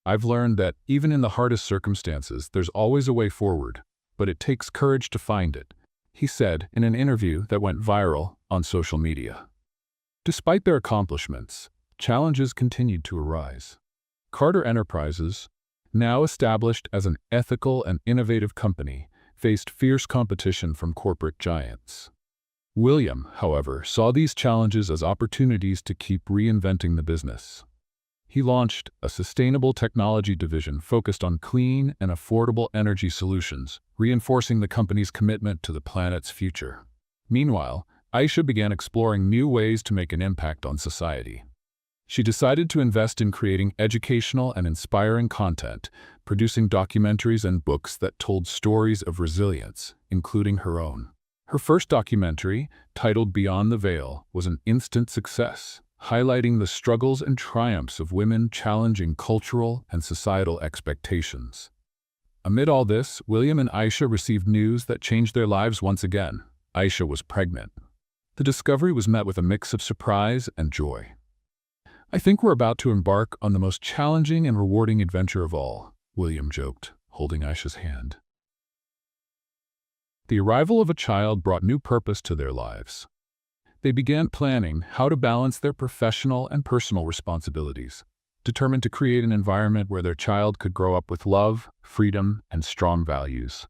"I've learned that even in the hardest circumstances, there's always a way forward, but it takes courage to find it," he said in an interview that went viral on social media. Despite their accomplishments, challenges continued to arise. Carter Enterprises, now established as an ethical and innovative company, faced fierce competition from corporate giants. William, however, saw these challenges as opportunities to keep reinventing the business. He launched a sustainable technology division focused on clean and affordable energy solutions, reinforcing the company's commitment to the planet's future. Meanwhile, Aisha began exploring new ways to make an impact on society. She decided to invest in creating educational and inspiring content, producing documentaries and books that told stories of resilience, including her own. Her first documentary, titled Beyond the Veil, was an instant success, highlighting the struggles and triumphs of women challenging cultural and societal expectations. Amid all this, William and Aisha received news that changed their lives once again. Aisha was pregnant. The discovery was met with a mix of surprise and joy. "I think we're about to embark on the most challenging and rewarding adventure of all," William joked, holding Aisha's hand. The arrival of a child brought new purpose to their lives. They began planning how to balance their professional and personal responsibilities, determined to create an environment where their child could grow up with love, freedom, and strong values.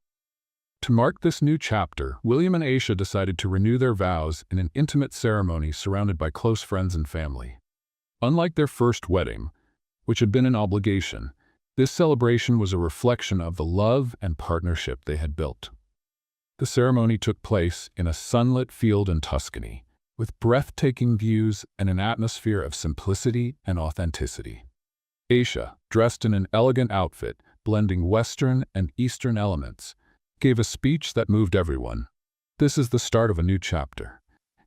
To mark this new chapter, William and Aisha decided to renew their vows in an intimate ceremony surrounded by close friends and family. Unlike their first wedding, which had been an obligation, this celebration was a reflection of the love and partnership they had built. The ceremony took place in a sunlit field in Tuscany, with breathtaking views and an atmosphere of simplicity and authenticity. Aisha, dressed in an elegant outfit, blending Western and Eastern elements, gave a speech that moved everyone. "This is the start of a new chapter.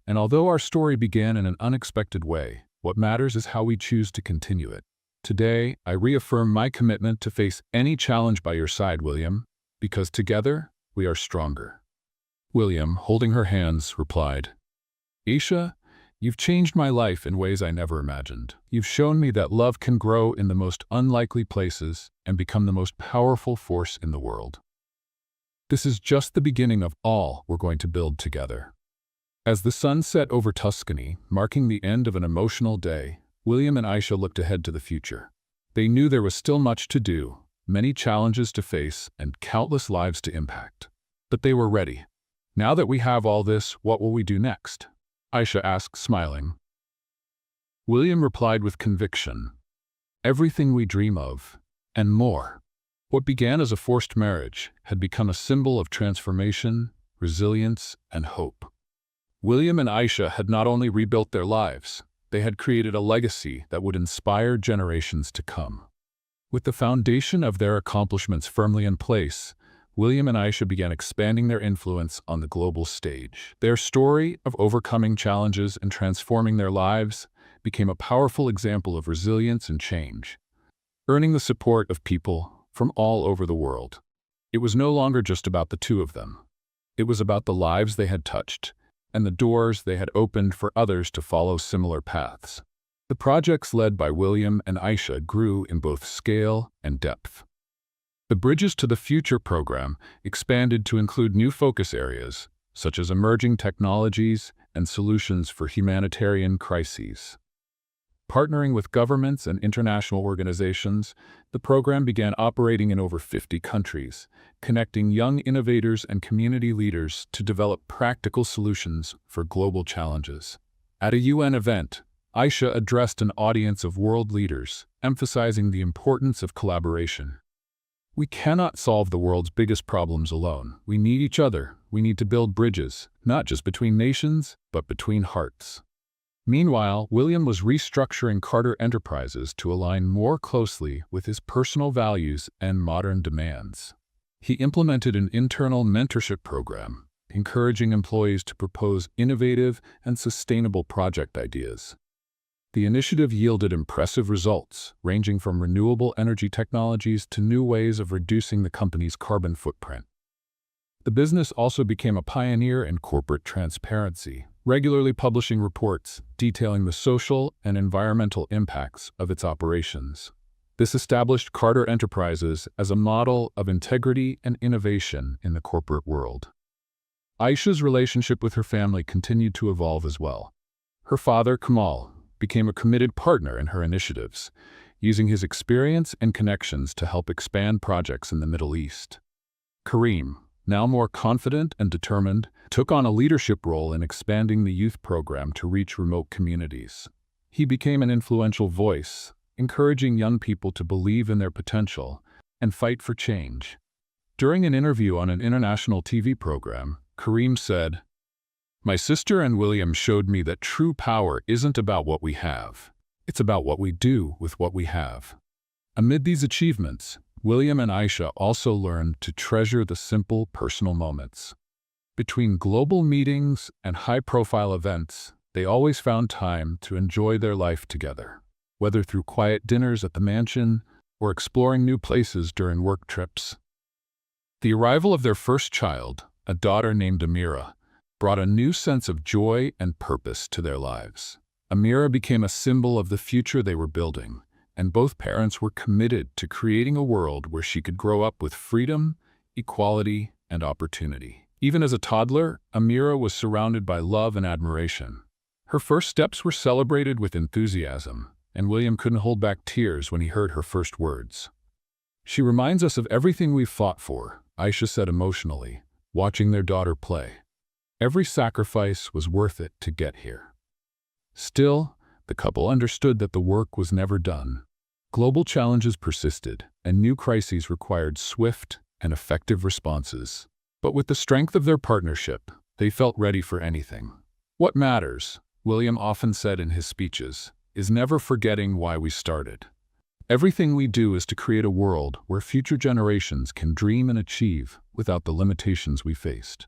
And although our story began in an unexpected way, what matters is how we choose to continue it. Today, I reaffirm my commitment to face any challenge by your side, William, because together, we are stronger." William, holding her hands, replied, "Aisha, you've changed my life in ways I never imagined. You've shown me that love can grow in the most unlikely places and become the most powerful force in the world. This is just the beginning of all we're going to build together." As the sun set over Tuscany, marking the end of an emotional day, William and Aisha looked ahead to the future. They knew there was still much to do, many challenges to face, and countless lives to impact. But they were ready. "Now that we have all this, what will we do next?" Aisha asked, smiling. William replied with conviction, "Everything we dream of, and more." What began as a forced marriage had become a symbol of transformation, resilience, and hope. William and Aisha had not only rebuilt their lives, they had created a legacy that would inspire generations to come. With the foundation of their accomplishments firmly in place, William and Aisha began expanding their influence on the global stage. Their story of overcoming challenges and transforming their lives became a powerful example of resilience and change, earning the support of people from all over the world. It was no longer just about the two of them. It was about the lives they had touched and the doors they had opened for others to follow similar paths. The projects led by William and Aisha grew in both scale and depth. The Bridges to the Future program expanded to include new focus areas, such as emerging technologies and solutions for humanitarian crises. Partnering with governments and international organizations, the program began operating in over 50 countries, connecting young innovators and community leaders to develop practical solutions for global challenges. At a UN event, Aisha addressed an audience of world leaders, emphasizing the importance of collaboration. We cannot solve the world's biggest problems alone. We need each other. We need to build bridges, not just between nations, but between hearts. Meanwhile, William was restructuring Carter Enterprises to align more closely with his personal values and modern demands. He implemented an internal mentorship program, encouraging employees to propose innovative and sustainable project ideas. The initiative yielded impressive results, ranging from renewable energy technologies to new ways of reducing the company's carbon footprint. The business also became a pioneer in corporate transparency, regularly publishing reports detailing the social and environmental impacts of its operations. This established Carter Enterprises as a model of integrity and innovation in the corporate world. Aisha's relationship with her family continued to evolve as well. Her father, Kamal, became a committed partner in her initiatives, using his experience and connections to help expand projects in the Middle East. Kareem, now more confident and determined, took on a leadership role in expanding the youth program to reach remote communities. He became an influential voice, encouraging young people to believe in their potential and fight for change. During an interview on an international TV program, Kareem said, "My sister and William showed me that true power isn't about what we have. It's about what we do with what we have." Amid these achievements, William and Aisha also learned to treasure the simple personal moments. Between global meetings and high-profile events, they always found time to enjoy their life together, whether through quiet dinners at the mansion or exploring new places during work trips. The arrival of their first child, a daughter named Amira, brought a new sense of joy and purpose to their lives. Amira became a symbol of the future they were building, and both parents were committed to creating a world where she could grow up with freedom, equality, and opportunity. Even as a toddler, Amira was surrounded by love and admiration. Her first steps were celebrated with enthusiasm, and William couldn't hold back tears when he heard her first words. "She reminds us of everything we've fought for," Aisha said emotionally, watching their daughter play. "Every sacrifice was worth it to get here." Still, the couple understood that the work was never done. Global challenges persisted, and new crises required swift and effective responses. But with the strength of their partnership, they felt ready for anything. "What matters," William often said in his speeches, "is never forgetting why we started. Everything we do is to create a world where future generations can dream and achieve without the limitations we faced."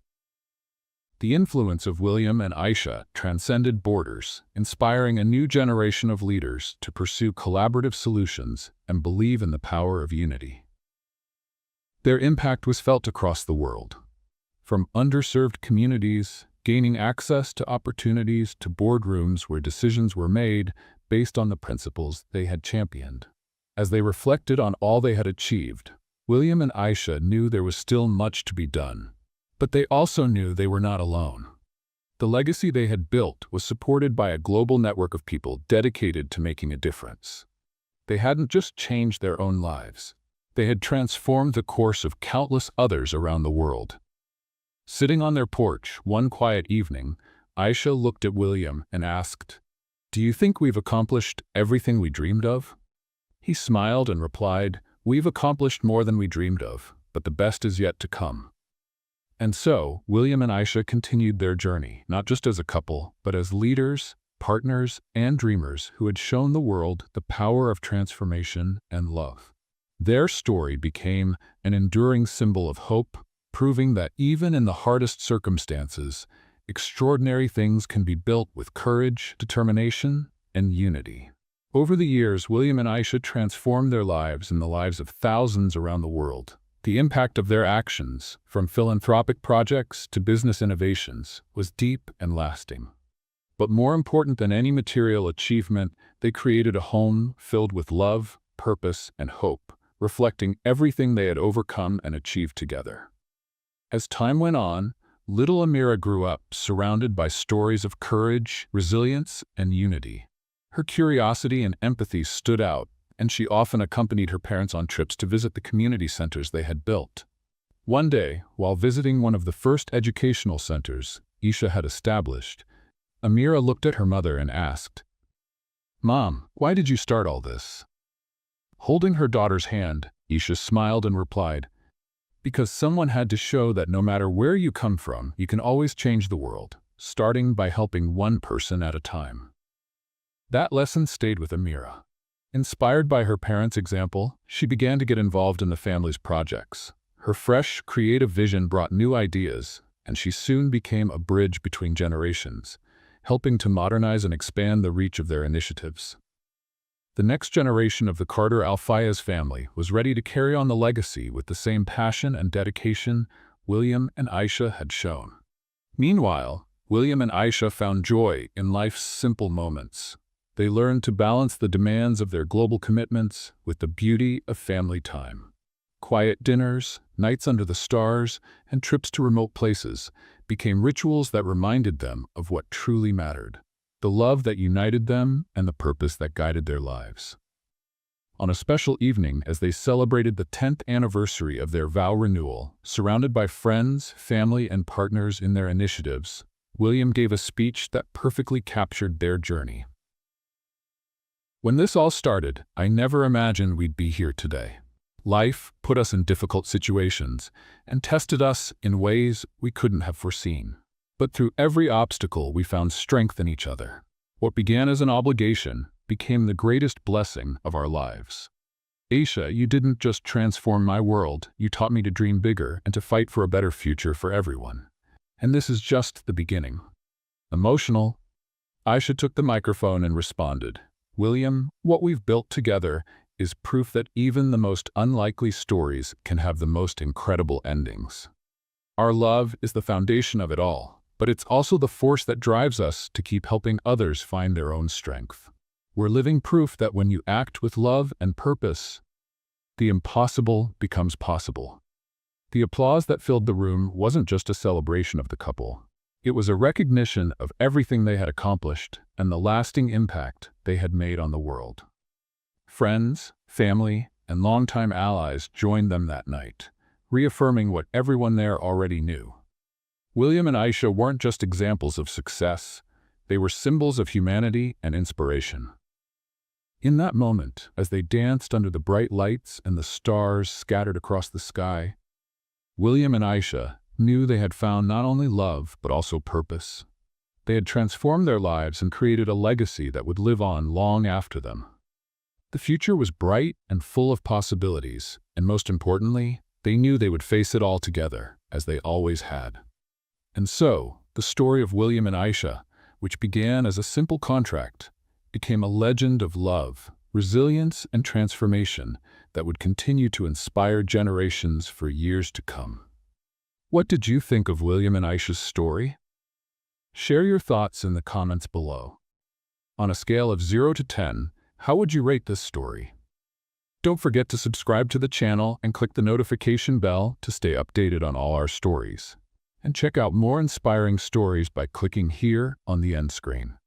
The influence of William and Aisha transcended borders, inspiring a new generation of leaders to pursue collaborative solutions and believe in the power of unity. Their impact was felt across the world. From underserved communities gaining access to opportunities to boardrooms where decisions were made based on the principles they had championed. As they reflected on all they had achieved, William and Aisha knew there was still much to be done. But they also knew they were not alone. The legacy they had built was supported by a global network of people dedicated to making a difference. They hadn't just changed their own lives. They had transformed the course of countless others around the world. Sitting on their porch one quiet evening, Aisha looked at William and asked, "Do you think we've accomplished everything we dreamed of?" He smiled and replied, "We've accomplished more than we dreamed of, but the best is yet to come." And so, William and Aisha continued their journey, not just as a couple, but as leaders, partners, and dreamers who had shown the world the power of transformation and love. Their story became an enduring symbol of hope, proving that even in the hardest circumstances, extraordinary things can be built with courage, determination, and unity. Over the years, William and Aisha transformed their lives and the lives of thousands around the world. The impact of their actions, from philanthropic projects to business innovations, was deep and lasting. But more important than any material achievement, they created a home filled with love, purpose, and hope, reflecting everything they had overcome and achieved together. As time went on, little Amira grew up surrounded by stories of courage, resilience, and unity. Her curiosity and empathy stood out, and she often accompanied her parents on trips to visit the community centers they had built. One day, while visiting one of the first educational centers Isha had established, Amira looked at her mother and asked, "Mom, why did you start all this?" Holding her daughter's hand, Isha smiled and replied, "Because someone had to show that no matter where you come from, you can always change the world, starting by helping one person at a time." That lesson stayed with Amira. Inspired by her parents' example, she began to get involved in the family's projects. Her fresh, creative vision brought new ideas, and she soon became a bridge between generations, helping to modernize and expand the reach of their initiatives. The next generation of the Carter Al-Fayez family was ready to carry on the legacy with the same passion and dedication William and Aisha had shown. Meanwhile, William and Aisha found joy in life's simple moments. They learned to balance the demands of their global commitments with the beauty of family time. Quiet dinners, nights under the stars, and trips to remote places became rituals that reminded them of what truly mattered, the love that united them and the purpose that guided their lives. On a special evening, as they celebrated the 10th anniversary of their vow renewal, surrounded by friends, family, and partners in their initiatives, William gave a speech that perfectly captured their journey. "When this all started, I never imagined we'd be here today. Life put us in difficult situations and tested us in ways we couldn't have foreseen. But through every obstacle, we found strength in each other. What began as an obligation became the greatest blessing of our lives. Aisha, you didn't just transform my world, you taught me to dream bigger and to fight for a better future for everyone. And this is just the beginning." Emotional, Aisha took the microphone and responded, "William, what we've built together is proof that even the most unlikely stories can have the most incredible endings. Our love is the foundation of it all, but it's also the force that drives us to keep helping others find their own strength. We're living proof that when you act with love and purpose, the impossible becomes possible." The applause that filled the room wasn't just a celebration of the couple. It was a recognition of everything they had accomplished and the lasting impact they had made on the world. Friends, family, and longtime allies joined them that night, reaffirming what everyone there already knew. William and Aisha weren't just examples of success, they were symbols of humanity and inspiration. In that moment, as they danced under the bright lights and the stars scattered across the sky, William and Aisha knew they had found not only love but also purpose. They had transformed their lives and created a legacy that would live on long after them. The future was bright and full of possibilities, and most importantly, they knew they would face it all together, as they always had. And so, the story of William and Aisha, which began as a simple contract, became a legend of love, resilience, and transformation that would continue to inspire generations for years to come. What did you think of William and Aisha's story? Share your thoughts in the comments below. On a scale of 0 to 10, how would you rate this story? Don't forget to subscribe to the channel and click the notification bell to stay updated on all our stories. And check out more inspiring stories by clicking here on the end screen.